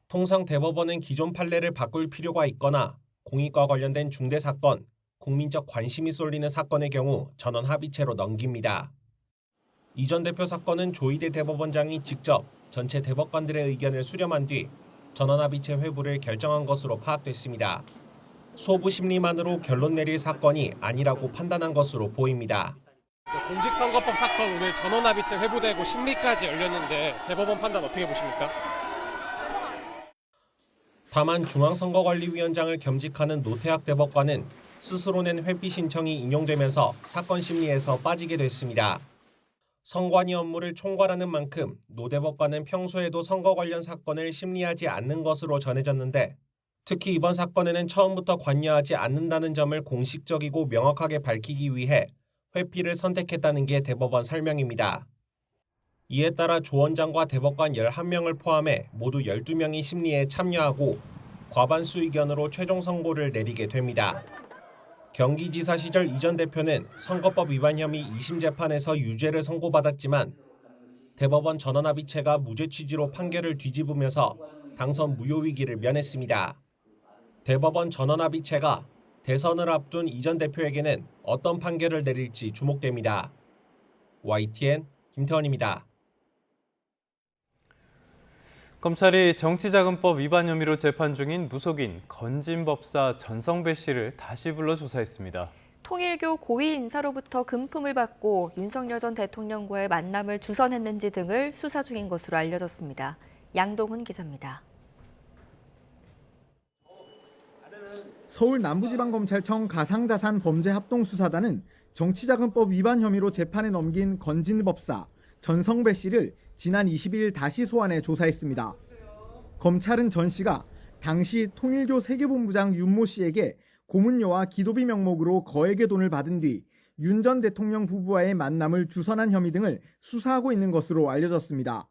S12: 통상 대법원은 기존 판례를 바꿀 필요가 있거나 공익과 관련된 중대 사건, 국민적 관심이 쏠리는 사건의 경우 전원 합의체로 넘깁니다. 이 전 대표 사건은 조희대 대법원장이 직접 전체 대법관들의 의견을 수렴한 뒤 전원 합의체 회부를 결정한 것으로 파악됐습니다. 소부 심리만으로 결론 내릴 사건이 아니라고 판단한 것으로 보입니다.
S11: 공직선거법 사건 오늘 전원합의체 회부되고 심리까지 열렸는데 대법원 판단 어떻게 보십니까?
S12: 다만 중앙선거관리위원장을 겸직하는 노태학 대법관은 스스로 낸 회피 신청이 인용되면서 사건 심리에서 빠지게 됐습니다. 선관위 업무를 총괄하는 만큼 노 대법관은 평소에도 선거 관련 사건을 심리하지 않는 것으로 전해졌는데 특히 이번 사건에는 처음부터 관여하지 않는다는 점을 공식적이고 명확하게 밝히기 위해 회피를 선택했다는 게 대법원 설명입니다. 이에 따라 조 원장과 대법관 11명을 포함해 모두 12명이 심리에 참여하고 과반수 의견으로 최종 선고를 내리게 됩니다. 경기지사 시절 이 전 대표는 선거법 위반 혐의 2심 재판에서 유죄를 선고받았지만 대법원 전원합의체가 무죄 취지로 판결을 뒤집으면서 당선 무효 위기를 면했습니다. 대법원 전원합의체가 대선을 앞둔 이 전 대표에게는 어떤 판결을 내릴지 주목됩니다. YTN 김태원입니다.
S1: 검찰이 정치자금법 위반 혐의로 재판 중인 무속인 건진법사 전성배 씨를 다시 불러 조사했습니다.
S2: 통일교 고위 인사로부터 금품을 받고 윤석열 전 대통령과의 만남을 주선했는지 등을 수사 중인 것으로 알려졌습니다. 양동훈 기자입니다.
S13: 서울 남부지방검찰청 가상자산범죄합동수사단은 정치자금법 위반 혐의로 재판에 넘긴 건진법사 전성배 씨를 지난 22일 다시 소환해 조사했습니다. 검찰은 전 씨가 당시 통일교 세계본부장 윤모 씨에게 고문료와 기도비 명목으로 거액의 돈을 받은 뒤 윤 전 대통령 부부와의 만남을 주선한 혐의 등을 수사하고 있는 것으로 알려졌습니다.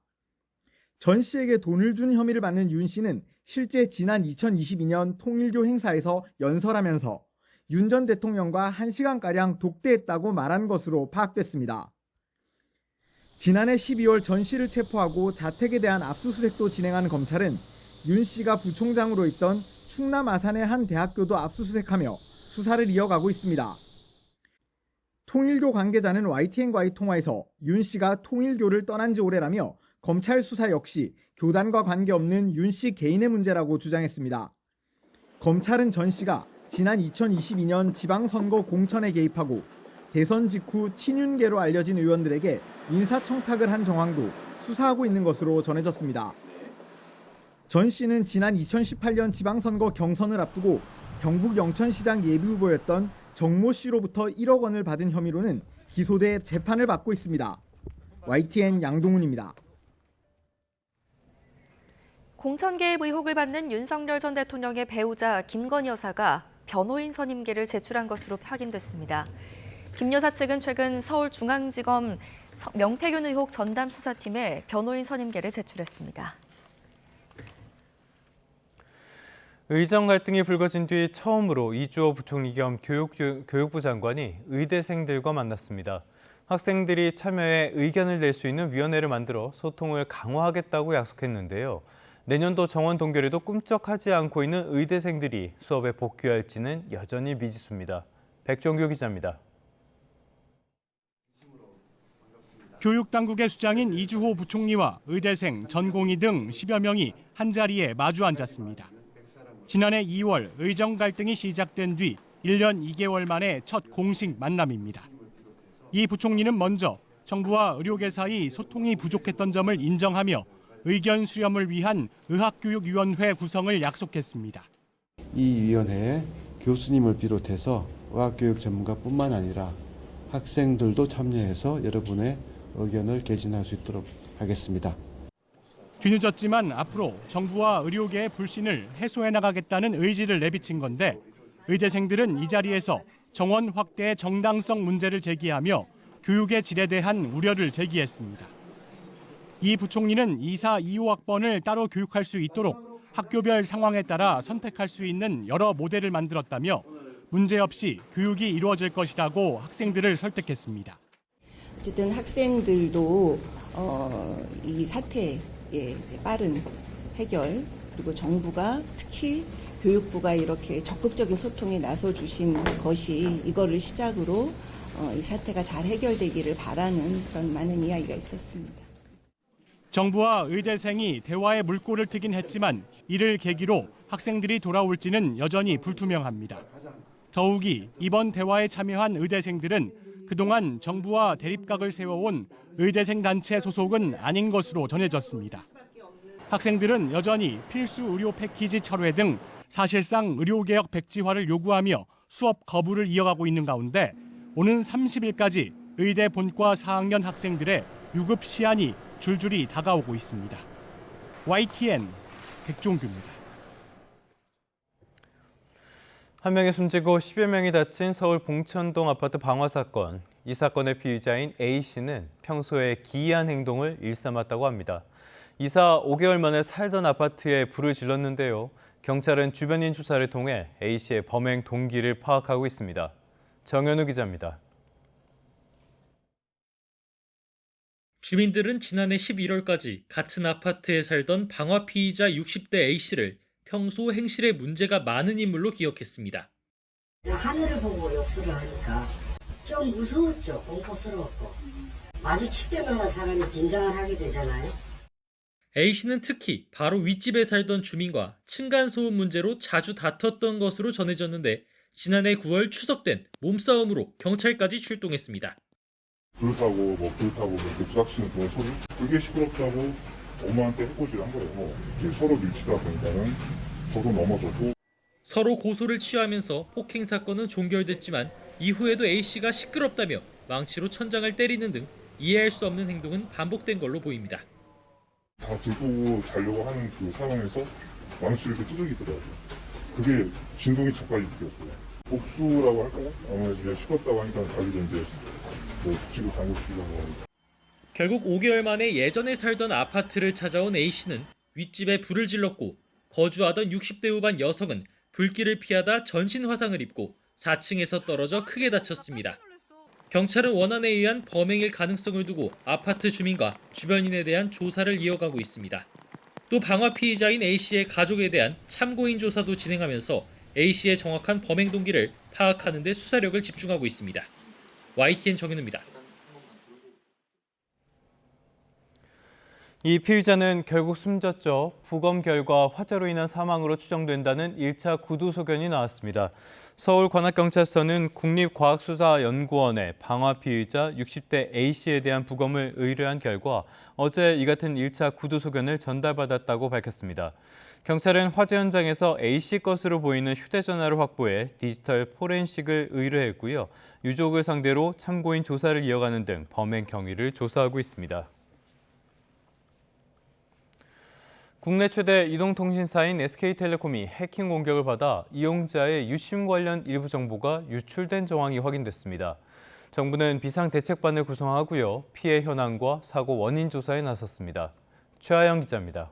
S13: 전 씨에게 돈을 준 혐의를 받는 윤 씨는 실제 지난 2022년 통일교 행사에서 연설하면서 윤 전 대통령과 1시간가량 독대했다고 말한 것으로 파악됐습니다. 지난해 12월 전 씨를 체포하고 자택에 대한 압수수색도 진행한 검찰은 윤 씨가 부총장으로 있던 충남 아산의 한 대학교도 압수수색하며 수사를 이어가고 있습니다. 통일교 관계자는 YTN과의 통화에서 윤 씨가 통일교를 떠난 지 오래라며 검찰 수사 역시 교단과 관계없는 윤 씨 개인의 문제라고 주장했습니다. 검찰은 전 씨가 지난 2022년 지방선거 공천에 개입하고 대선 직후 친윤계로 알려진 의원들에게 인사청탁을 한 정황도 수사하고 있는 것으로 전해졌습니다. 전 씨는 지난 2018년 지방선거 경선을 앞두고 경북 영천시장 예비후보였던 정모 씨로부터 1억 원을 받은 혐의로는 기소돼 재판을 받고 있습니다. YTN 양동훈입니다.
S2: 공천 개입 의혹을 받는 윤석열 전 대통령의 배우자 김건희 여사가 변호인 선임계를 제출한 것으로 확인됐습니다. 김 여사 측은 최근 서울중앙지검 명태균 의혹 전담 수사팀에 변호인 선임계를 제출했습니다.
S1: 의정 갈등이 불거진 뒤 처음으로 이주호 부총리 겸 교육부 장관이 의대생들과 만났습니다. 학생들이 참여해 의견을 낼 수 있는 위원회를 만들어 소통을 강화하겠다고 약속했는데요. 내년도 정원 동결에도 꿈쩍하지 않고 있는 의대생들이 수업에 복귀할지는 여전히 미지수입니다. 백종규 기자입니다.
S15: 교육당국의 수장인 이주호 부총리와 의대생, 전공의 등 10여 명이 한자리에 마주 앉았습니다. 지난해 2월 의정 갈등이 시작된 뒤 1년 2개월 만에 첫 공식 만남입니다. 이 부총리는 먼저 정부와 의료계 사이 소통이 부족했던 점을 인정하며 의견 수렴을 위한 의학교육위원회 구성을 약속했습니다.
S24: 이 위원회에 교수님을 비롯해서 의학교육 전문가뿐만 아니라 학생들도 참여해서 여러분의 의견을 개진할 수 있도록 하겠습니다.
S15: 뒤늦었지만 앞으로 정부와 의료계의 불신을 해소해 나가겠다는 의지를 내비친 건데 의대생들은 이 자리에서 정원 확대의 정당성 문제를 제기하며 교육의 질에 대한 우려를 제기했습니다. 이 부총리는 2사 2호학번을 따로 교육할 수 있도록 학교별 상황에 따라 선택할 수 있는 여러 모델을 만들었다며 문제없이 교육이 이루어질 것이라고 학생들을 설득했습니다.
S25: 어쨌든 학생들도 이 사태의 이제 빠른 해결 그리고 정부가 특히 교육부가 이렇게 적극적인 소통에 나서 주신 것이 이거를 시작으로 이 사태가 잘 해결되기를 바라는 그런 많은 이야기가 있었습니다.
S15: 정부와 의대생이 대화의 물꼬를 트긴 했지만 이를 계기로 학생들이 돌아올지는 여전히 불투명합니다. 더욱이 이번 대화에 참여한 의대생들은 그동안 정부와 대립각을 세워온 의대생 단체 소속은 아닌 것으로 전해졌습니다. 학생들은 여전히 필수 의료 패키지 철회 등 사실상 의료개혁 백지화를 요구하며 수업 거부를 이어가고 있는 가운데 오는 30일까지 의대 본과 4학년 학생들의 유급 시한이 줄줄이 다가오고 있습니다. YTN 백종규입니다.
S1: 한 명이 숨지고 10여 명이 다친 서울 봉천동 아파트 방화 사건. 이 사건의 피의자인 A씨는 평소에 기이한 행동을 일삼았다고 합니다. 이사 5개월 만에 살던 아파트에 불을 질렀는데요. 경찰은 주변인 조사를 통해 A씨의 범행 동기를 파악하고 있습니다. 정현우 기자입니다.
S16: 주민들은 지난해 11월까지 같은 아파트에 살던 방화 피의자 60대 A씨를 평소 행실에 문제가 많은 인물로 기억했습니다.
S17: 하늘을 보고 욕설을 하니까 좀 무서웠죠. 공포스러웠고. 마주칠 때마다 사람이 긴장을 하게 되잖아요.
S16: A씨는 특히 바로 윗집에 살던 주민과 층간소음 문제로 자주 다퉜던 것으로 전해졌는데 지난해 9월 추석된 몸싸움으로 경찰까지 출동했습니다.
S18: 불 타고 이렇게 부닥치는 그런 소리? 그게 시끄럽다고 엄마한테 해코지를 한 거예요. 이렇게 서로 밀치다 보니까는 저도 넘어졌고.
S16: 서로 고소를 취하면서 폭행 사건은 종결됐지만 이후에도 A씨가 시끄럽다며 망치로 천장을 때리는 등 이해할 수 없는 행동은 반복된 걸로 보입니다.
S18: 다 들고 자려고 하는 그 상황에서 망치를 이렇게 두들기더라고요. 그게 진동이 저까지 느꼈어요. 복수라고 할까요? 아마 이제 시끄럽다고 하니까 자기도 이제 북치고 당구치려고.
S16: 결국 5개월 만에 예전에 살던 아파트를 찾아온 A씨는 윗집에 불을 질렀고 거주하던 60대 후반 여성은 불길을 피하다 전신 화상을 입고 4층에서 떨어져 크게 다쳤습니다. 경찰은 원한에 의한 범행일 가능성을 두고 아파트 주민과 주변인에 대한 조사를 이어가고 있습니다. 또 방화 피의자인 A씨의 가족에 대한 참고인 조사도 진행하면서 A씨의 정확한 범행 동기를 파악하는 데 수사력을 집중하고 있습니다. YTN 정현우입니다.
S1: 이 피의자는 결국 숨졌죠. 부검 결과 화재로 인한 사망으로 추정된다는 1차 구두 소견이 나왔습니다. 서울관악경찰서는 국립과학수사연구원에 방화 피의자 60대 A씨에 대한 부검을 의뢰한 결과 어제 이 같은 1차 구두 소견을 전달받았다고 밝혔습니다. 경찰은 화재 현장에서 A씨 것으로 보이는 휴대전화를 확보해 디지털 포렌식을 의뢰했고요. 유족을 상대로 참고인 조사를 이어가는 등 범행 경위를 조사하고 있습니다. 국내 최대 이동통신사인 SK텔레콤이 해킹 공격을 받아 이용자의 유심 관련 일부 정보가 유출된 정황이 확인됐습니다. 정부는 비상대책반을 구성하고요. 피해 현황과 사고 원인 조사에 나섰습니다. 최하영 기자입니다.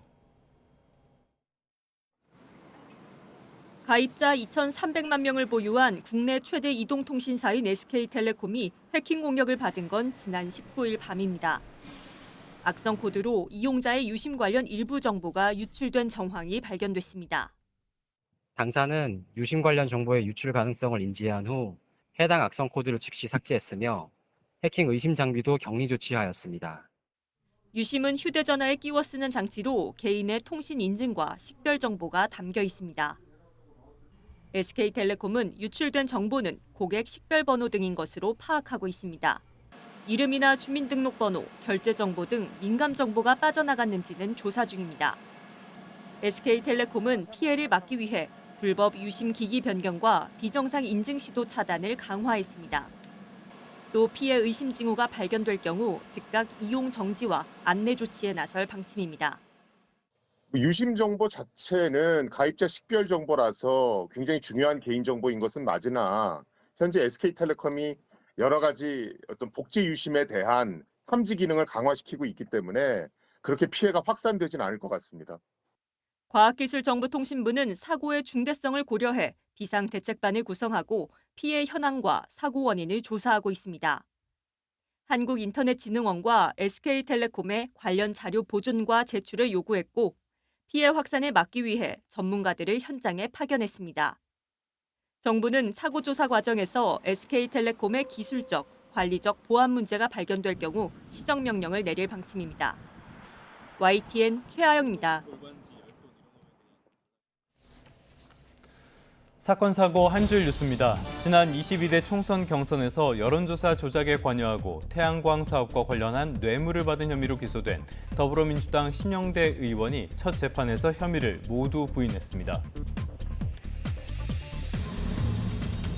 S19: 가입자 2,300만 명을 보유한 국내 최대 이동통신사인 SK텔레콤이 해킹 공격을 받은 건 지난 19일 밤입니다. 악성 코드로 이용자의 유심 관련 일부 정보가 유출된 정황이 발견됐습니다.
S20: 당사는 유심 관련 정보의 유출 가능성을 인지한 후 해당 악성 코드를 즉시 삭제했으며 해킹 의심 장비도 격리 조치하였습니다.
S19: 유심은 휴대전화에 끼워 쓰는 장치로 개인의 통신 인증과 식별 정보가 담겨 있습니다. SK텔레콤은 유출된 정보는 고객 식별번호 등인 것으로 파악하고 있습니다. 이름이나 주민등록번호, 결제정보 등 민감 정보가 빠져나갔는지는 조사 중입니다. SK텔레콤은 피해를 막기 위해 불법 유심 기기 변경과 비정상 인증 시도 차단을 강화했습니다. 또 피해 의심 징후가 발견될 경우 즉각 이용 정지와 안내 조치에 나설 방침입니다.
S26: 유심 정보 자체는 가입자 식별 정보라서 굉장히 중요한 개인 정보인 것은 맞으나 현재 SK텔레콤이 여러 가지 어떤 복제 유심에 대한 탐지 기능을 강화시키고 있기 때문에 그렇게 피해가 확산되지는 않을 것 같습니다.
S19: 과학기술정보통신부는 사고의 중대성을 고려해 비상대책반을 구성하고 피해 현황과 사고 원인을 조사하고 있습니다. 한국인터넷진흥원과 SK텔레콤에 관련 자료 보존과 제출을 요구했고 피해 확산을 막기 위해 전문가들을 현장에 파견했습니다. 정부는 사고 조사 과정에서 SK텔레콤의 기술적, 관리적 보안 문제가 발견될 경우 시정명령을 내릴 방침입니다. YTN 최아영입니다.
S1: 사건 사고 한 줄 뉴스입니다. 지난 22대 총선 경선에서 여론조사 조작에 관여하고 태양광 사업과 관련한 뇌물을 받은 혐의로 기소된 더불어민주당 신영대 의원이 첫 재판에서 혐의를 모두 부인했습니다.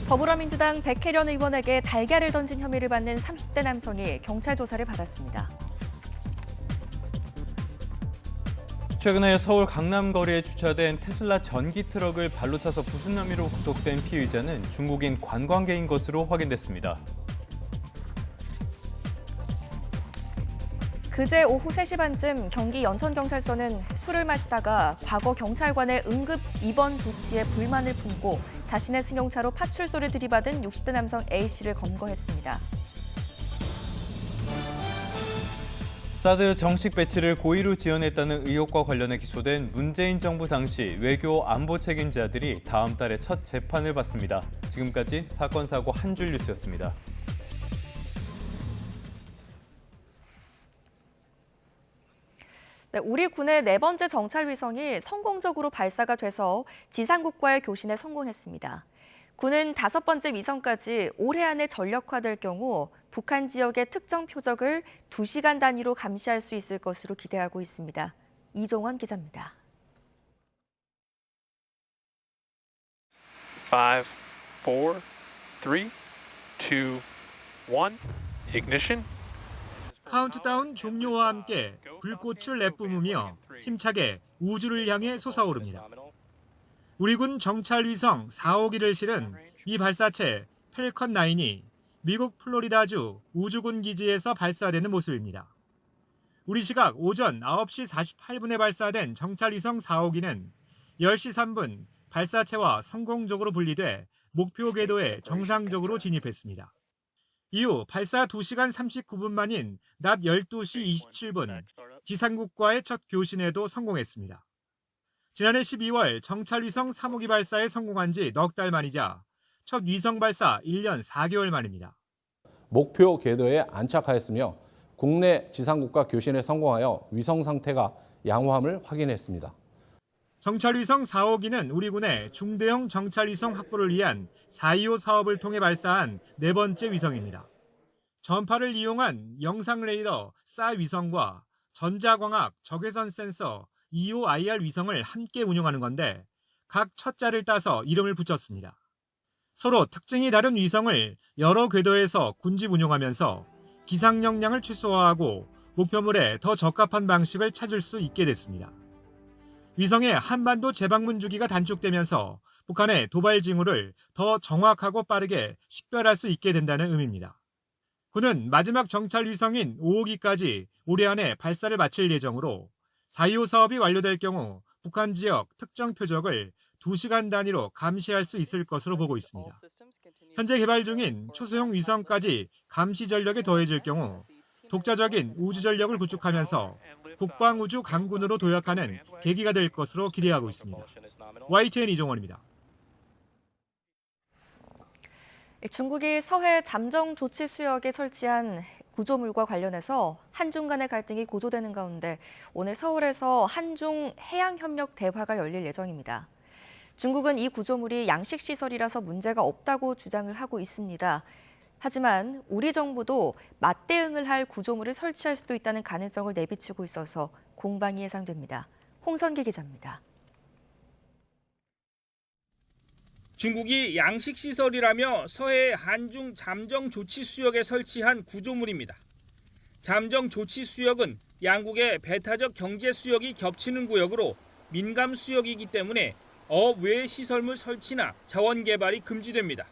S2: 더불어민주당 백혜련 의원에게 달걀을 던진 혐의를 받는 30대 남성이 경찰 조사를 받았습니다.
S1: 최근에 서울 강남 거리에 주차된 테슬라 전기 트럭을 발로 차서 부순 혐의로 구속된 피의자는 중국인 관광객인 것으로 확인됐습니다.
S2: 그제 오후 3시 반쯤 경기 연천경찰서는 술을 마시다가 과거 경찰관의 응급 입원 조치에 불만을 품고 자신의 승용차로 파출소를 들이받은 60대 남성 A씨를 검거했습니다.
S1: 사드 정식 배치를 고의로 지원했다는 의혹과 관련해 기소된 문재인 정부 당시 외교 안보 책임자들이 다음 달에 첫 재판을 받습니다. 지금까지 사건 사고 한 줄 뉴스였습니다.
S2: 네, 우리 군의 4번째 정찰 위성이 성공적으로 발사가 돼서 지상국과의 교신에 성공했습니다. 군은 5번째 위성까지 올해 안에 전력화될 경우 북한 지역의 특정 표적을 2시간 단위로 감시할 수 있을 것으로 기대하고 있습니다. 이종원 기자입니다.
S3: 5, 4, 3, 2, 1, ignition.
S15: 카운트다운 종료와 함께 불꽃을 내뿜으며 힘차게 우주를 향해 솟아오릅니다. 우리 군 정찰 위성 4호기를 실은 이 발사체 펠컨 9이 미국 플로리다주 우주군 기지에서 발사되는 모습입니다. 우리 시각 오전 9시 48분에 발사된 정찰 위성 4호기는 10시 3분 발사체와 성공적으로 분리돼 목표 궤도에 정상적으로 진입했습니다. 이후 발사 2시간 39분 만인 낮 12시 27분 지상국과의 첫 교신에도 성공했습니다. 지난해 12월 정찰 위성 3호기 발사에 성공한 지 넉 달 만이자 첫 위성 발사 1년 4개월 만입니다.
S4: 목표 궤도에 안착하였으며 국내 지상국과 교신에 성공하여 위성 상태가 양호함을 확인했습니다.
S15: 정찰 위성 4호기는 우리 군의 중대형 정찰 위성 확보를 위한 4.25 사업을 통해 발사한 4번째 위성입니다. 전파를 이용한 영상 레이더 사 위성과 전자광학 적외선 센서 EOIR 위성을 함께 운용하는 건데 각 첫 자를 따서 이름을 붙였습니다. 서로 특징이 다른 위성을 여러 궤도에서 군집 운용하면서 기상 역량을 최소화하고 목표물에 더 적합한 방식을 찾을 수 있게 됐습니다. 위성의 한반도 재방문 주기가 단축되면서 북한의 도발 징후를 더 정확하고 빠르게 식별할 수 있게 된다는 의미입니다. 군은 마지막 정찰 위성인 5호기까지 올해 안에 발사를 마칠 예정으로 4.25 사업이 완료될 경우 북한 지역 특정 표적을 2시간 단위로 감시할 수 있을 것으로 보고 있습니다. 현재 개발 중인 초소형 위성까지 감시 전력에 더해질 경우 독자적인 우주 전력을 구축하면서 국방우주 강군으로 도약하는 계기가 될 것으로 기대하고 있습니다. YTN 이종원입니다.
S2: 중국이 서해 잠정 조치 수역에 설치한 구조물과 관련해서 한중 간의 갈등이 고조되는 가운데 오늘 서울에서 한중 해양협력 대화가 열릴 예정입니다. 중국은 이 구조물이 양식시설이라서 문제가 없다고 주장을 하고 있습니다. 하지만 우리 정부도 맞대응을 할 구조물을 설치할 수도 있다는 가능성을 내비치고 있어서 공방이 예상됩니다. 홍선기 기자입니다.
S5: 중국이 양식시설이라며 서해 한중 잠정 조치 수역에 설치한 구조물입니다. 잠정 조치 수역은 양국의 배타적 경제 수역이 겹치는 구역으로 민감 수역이기 때문에 어외 시설물 설치나 자원 개발이 금지됩니다.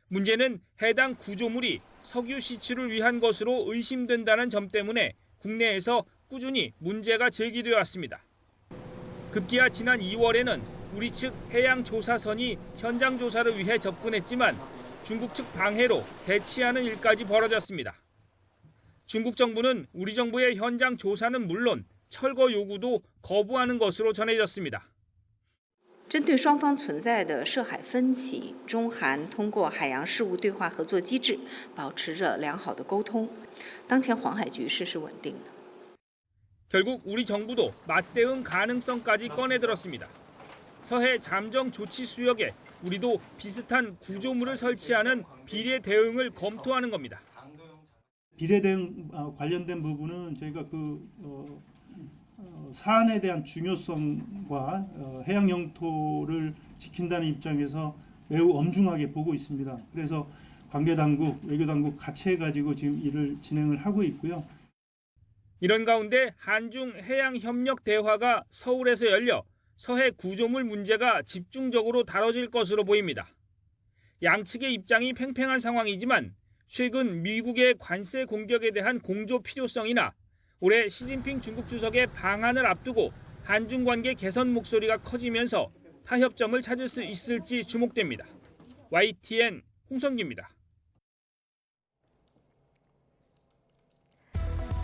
S5: 문제는 해당 구조물이 석유 시추를 위한 것으로 의심된다는 점 때문에 국내에서 꾸준히 문제가 제기되어 왔습니다. 급기야 지난 2월에는 우리 측 해양조사선이 현장 조사를 위해 접근했지만 중국 측 방해로 대치하는 일까지 벌어졌습니다. 중국 정부는 우리 정부의 현장 조사는 물론 철거 요구도 거부하는 것으로 전해졌습니다.
S6: 针对双方存在的涉海分歧，中韩通过海洋事务对话合作机制保持着良好的沟通。当前黄海局势是稳定的。
S5: 결국 우리 정부도 맞대응 가능성까지 꺼내들었습니다. 서해 잠정 조치 수역에 우리도 비슷한 구조물을 설치하는 비례 대응을 검토하는 겁니다.
S7: 비례 대응 관련된 부분은 저희가 사안에 대한 중요성과 해양 영토를 지킨다는 입장에서 매우 엄중하게 보고 있습니다. 그래서 관계당국, 외교당국 같이 해가지고 지금 일을 진행을 하고 있고요.
S5: 이런 가운데 한중 해양협력 대화가 서울에서 열려 서해 구조물 문제가 집중적으로 다뤄질 것으로 보입니다. 양측의 입장이 팽팽한 상황이지만 최근 미국의 관세 공격에 대한 공조 필요성이나 올해 시진핑 중국 주석의 방한을 앞두고 한중 관계 개선 목소리가 커지면서 타협점을 찾을 수 있을지 주목됩니다. YTN 홍성기입니다.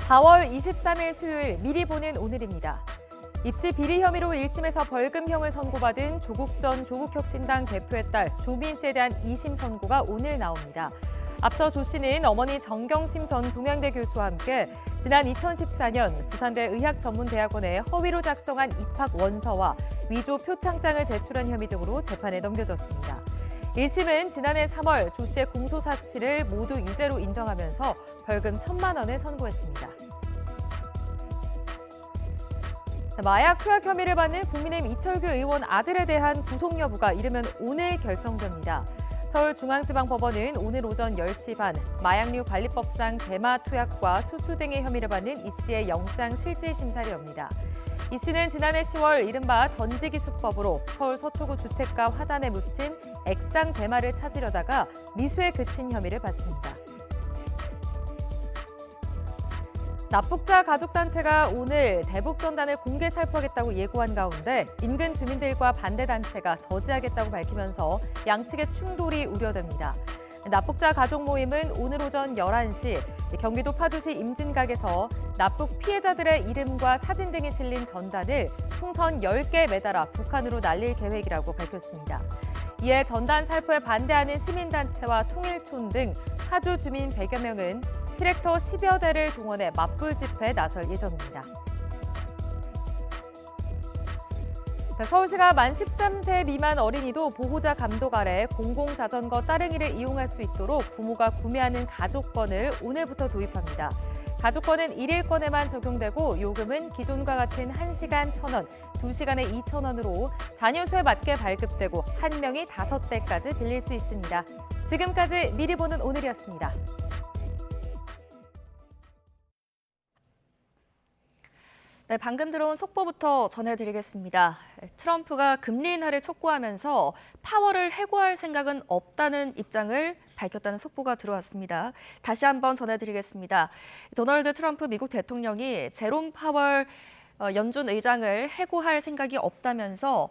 S2: 4월 23일 수요일 미리 보는 오늘입니다. 입시 비리 혐의로 1심에서 벌금형을 선고받은 조국 전 조국혁신당 대표의 딸 조민 씨에 대한 2심 선고가 오늘 나옵니다. 앞서 조 씨는 어머니 정경심 전 동양대 교수와 함께 지난 2014년 부산대 의학전문대학원에 허위로 작성한 입학 원서와 위조 표창장을 제출한 혐의 등으로 재판에 넘겨졌습니다. 1심은 지난해 3월 조 씨의 공소 사실을 모두 유죄로 인정하면서 벌금 1,000만 원을 선고했습니다. 마약 투약 혐의를 받는 국민의힘 이철규 의원 아들에 대한 구속 여부가 이르면 오늘 결정됩니다. 서울중앙지방법원은 오늘 오전 10시 반 마약류 관리법상 대마 투약과 수수 등의 혐의를 받는 이 씨의 영장 실질 심사를 엽니다. 이 씨는 지난해 10월 이른바 던지기 수법으로 서울 서초구 주택가 화단에 묻힌 액상 대마를 찾으려다가 미수에 그친 혐의를 받습니다. 납북자 가족단체가 오늘 대북전단을 공개 살포하겠다고 예고한 가운데 인근 주민들과 반대단체가 저지하겠다고 밝히면서 양측의 충돌이 우려됩니다. 납북자 가족 모임은 오늘 오전 11시 경기도 파주시 임진각에서 납북 피해자들의 이름과 사진 등이 실린 전단을 풍선 10개 매달아 북한으로 날릴 계획이라고 밝혔습니다. 이에 전단 살포에 반대하는 시민단체와 통일촌 등 파주 주민 100여 명은 트랙터 10여 대를 동원해 맞불 집회에 나설 예정입니다. 서울시가 만 13세 미만 어린이도 보호자 감독 아래 공공자전거 따릉이를 이용할 수 있도록 부모가 구매하는 가족권을 오늘부터 도입합니다. 가족권은 1일권에만 적용되고 요금은 기존과 같은 1시간 1,000원, 2시간에 2,000원으로 자녀 수에 맞게 발급되고 한 명이 5대까지 빌릴 수 있습니다. 지금까지 미리 보는 오늘이었습니다. 네, 방금 들어온 속보부터 전해드리겠습니다. 트럼프가 금리 인하를 촉구하면서 파월을 해고할 생각은 없다는 입장을 밝혔다는 속보가 들어왔습니다. 다시 한번 전해드리겠습니다. 도널드 트럼프 미국 대통령이 제롬 파월 연준 의장을 해고할 생각이 없다면서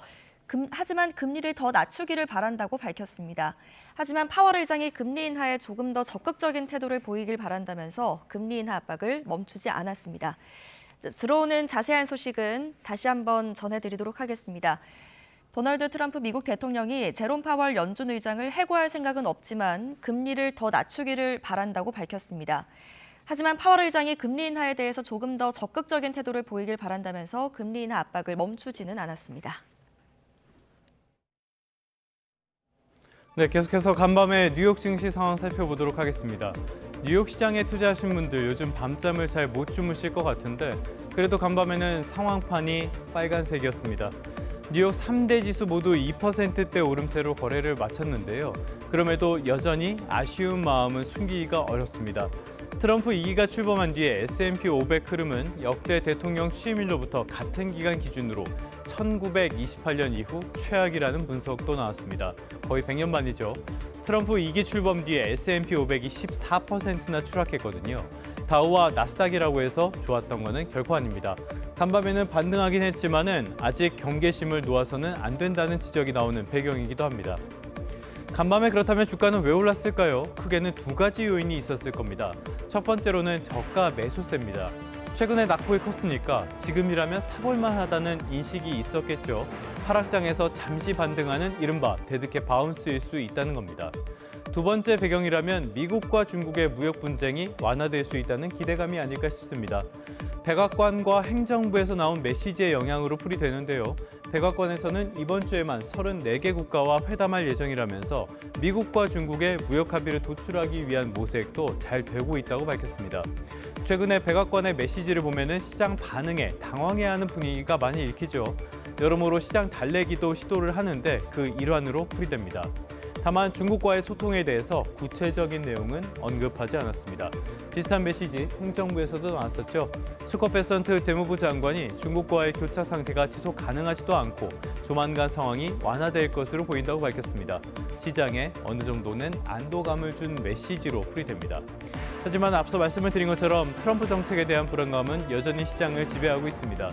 S2: 하지만 금리를 더 낮추기를 바란다고 밝혔습니다. 하지만 파월 의장이 금리 인하에 조금 더 적극적인 태도를 보이길 바란다면서 금리 인하 압박을 멈추지 않았습니다. 들어오는 자세한 소식은 다시 한번 전해드리도록 하겠습니다. 도널드 트럼프 미국 대통령이 제롬 파월 연준 의장을 해고할 생각은 없지만 금리를 더 낮추기를 바란다고 밝혔습니다. 하지만 파월 의장이 금리 인하에 대해서 조금 더 적극적인 태도를 보이길 바란다면서 금리 인하 압박을 멈추지는 않았습니다.
S1: 네, 계속해서 간밤에 뉴욕 증시 상황 살펴보도록 하겠습니다. 뉴욕 시장에 투자하신 분들 요즘 밤잠을 잘 못 주무실 것 같은데 그래도 간밤에는 상황판이 빨간색이었습니다. 뉴욕 3대 지수 모두 2%대 오름세로 거래를 마쳤는데요. 그럼에도 여전히 아쉬운 마음은 숨기기가 어렵습니다. 트럼프 2기가 출범한 뒤에 S&P 500 흐름은 역대 대통령 취임일로부터 같은 기간 기준으로 1928년 이후 최악이라는 분석도 나왔습니다. 거의 100년 만이죠. 트럼프 2기 출범 뒤에 S&P 500이 14%나 추락했거든요. 다우와 나스닥이라고 해서 좋았던 거는 결코 아닙니다. 간밤에는 반등하긴 했지만은 아직 경계심을 놓아서는 안 된다는 지적이 나오는 배경이기도 합니다. 간밤에 그렇다면 주가는 왜 올랐을까요? 크게는 두 가지 요인이 있었을 겁니다. 첫 번째로는 저가 매수세입니다. 최근에 낙폭이 컸으니까 지금이라면 사볼만 하다는 인식이 있었겠죠. 하락장에서 잠시 반등하는 이른바 데드캣 바운스일 수 있다는 겁니다. 두 번째 배경이라면 미국과 중국의 무역 분쟁이 완화될 수 있다는 기대감이 아닐까 싶습니다. 백악관과 행정부에서 나온 메시지의 영향으로 풀이되는데요. 백악관에서는 이번 주에만 34개 국가와 회담할 예정이라면서 미국과 중국의 무역 합의를 도출하기 위한 모색도 잘 되고 있다고 밝혔습니다. 최근에 백악관의 메시지를 보면은 시장 반응에 당황해하는 분위기가 많이 읽히죠. 여러모로 시장 달래기도 시도를 하는데 그 일환으로 풀이됩니다. 다만 중국과의 소통에 대해서 구체적인 내용은 언급하지 않았습니다. 비슷한 메시지 행정부에서도 나왔었죠. 스콧 베선트 재무부 장관이 중국과의 교차 상태가 지속 가능하지도 않고 조만간 상황이 완화될 것으로 보인다고 밝혔습니다. 시장에 어느 정도는 안도감을 준 메시지로 풀이됩니다. 하지만 앞서 말씀을 드린 것처럼 트럼프 정책에 대한 불안감은 여전히 시장을 지배하고 있습니다.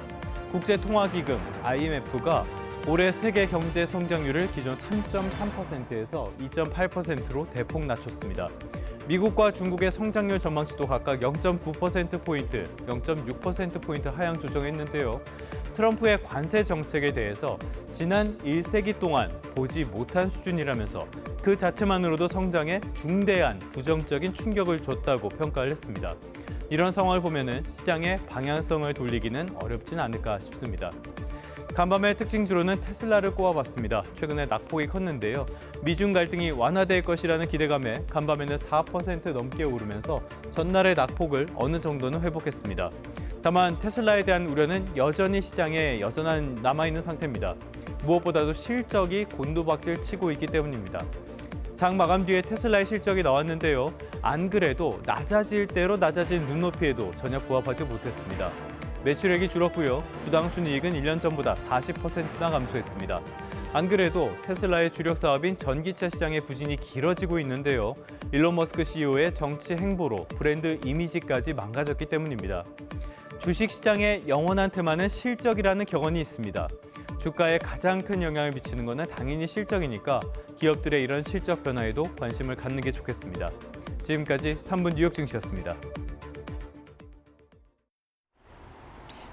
S1: 국제통화기금 IMF가 올해 세계 경제 성장률을 기존 3.3%에서 2.8%로 대폭 낮췄습니다. 미국과 중국의 성장률 전망치도 각각 0.9%포인트, 0.6%포인트 하향 조정했는데요. 트럼프의 관세 정책에 대해서 지난 1세기 동안 보지 못한 수준이라면서 그 자체만으로도 성장에 중대한 부정적인 충격을 줬다고 평가를 했습니다. 이런 상황을 보면은 시장의 방향성을 돌리기는 어렵진 않을까 싶습니다. 간밤의 특징주로는 테슬라를 꼽아봤습니다. 최근에 낙폭이 컸는데요. 미중 갈등이 완화될 것이라는 기대감에 간밤에는 4% 넘게 오르면서 전날의 낙폭을 어느 정도는 회복했습니다. 다만 테슬라에 대한 우려는 여전히 시장에 남아있는 상태입니다. 무엇보다도 실적이 곤두박질 치고 있기 때문입니다. 장 마감 뒤에 테슬라의 실적이 나왔는데요. 안 그래도 낮아질 대로 낮아진 눈높이에도 전혀 부합하지 못했습니다. 매출액이 줄었고요. 주당 순이익은 1년 전보다 40%나 감소했습니다. 안 그래도 테슬라의 주력 사업인 전기차 시장의 부진이 길어지고 있는데요. 일론 머스크 CEO의 정치 행보로 브랜드 이미지까지 망가졌기 때문입니다. 주식시장의 영원한 테마는 실적이라는 격언이 있습니다. 주가에 가장 큰 영향을 미치는 것은 당연히 실적이니까 기업들의 이런 실적 변화에도 관심을 갖는 게 좋겠습니다. 지금까지 3분 뉴욕 증시였습니다.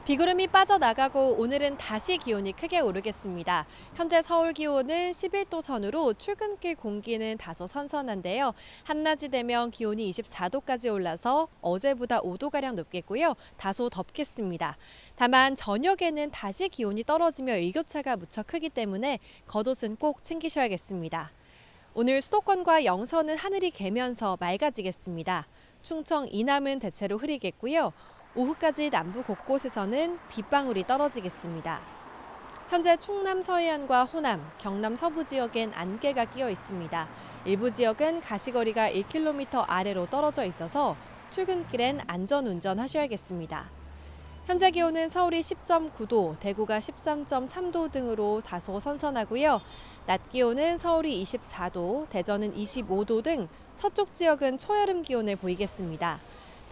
S9: 비구름이 빠져나가고 오늘은 다시 기온이 크게 오르겠습니다. 현재 서울 기온은 11도 선으로 출근길 공기는 다소 선선한데요. 한낮이 되면 기온이 24도까지 올라서 어제보다 5도가량 높겠고요. 다소 덥겠습니다. 다만 저녁에는 다시 기온이 떨어지며 일교차가 무척 크기 때문에 겉옷은 꼭 챙기셔야겠습니다. 오늘 수도권과 영서는 하늘이 개면서 맑아지겠습니다. 충청, 이남은 대체로 흐리겠고요. 오후까지 남부 곳곳에서는 빗방울이 떨어지겠습니다. 현재 충남 서해안과 호남, 경남 서부 지역엔 안개가 끼어 있습니다. 일부 지역은 가시거리가 1km 아래로 떨어져 있어서 출근길엔 안전운전 하셔야겠습니다. 현재 기온은 서울이 10.9도, 대구가 13.3도 등으로 다소 선선하고요. 낮 기온은 서울이 24도, 대전은 25도 등 서쪽 지역은 초여름 기온을 보이겠습니다.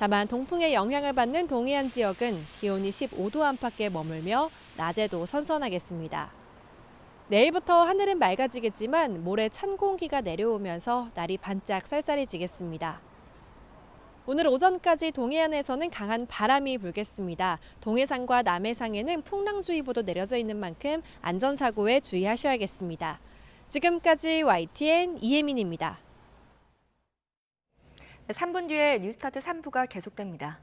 S9: 다만 동풍의 영향을 받는 동해안 지역은 기온이 15도 안팎에 머물며 낮에도 선선하겠습니다. 내일부터 하늘은 맑아지겠지만 모레 찬 공기가 내려오면서 날이 반짝 쌀쌀해지겠습니다. 오늘 오전까지 동해안에서는 강한 바람이 불겠습니다. 동해상과 남해상에는 풍랑주의보도 내려져 있는 만큼 안전사고에 주의하셔야겠습니다. 지금까지 YTN 이혜민입니다.
S2: 3분 뒤에 뉴스타트 3부가 계속됩니다.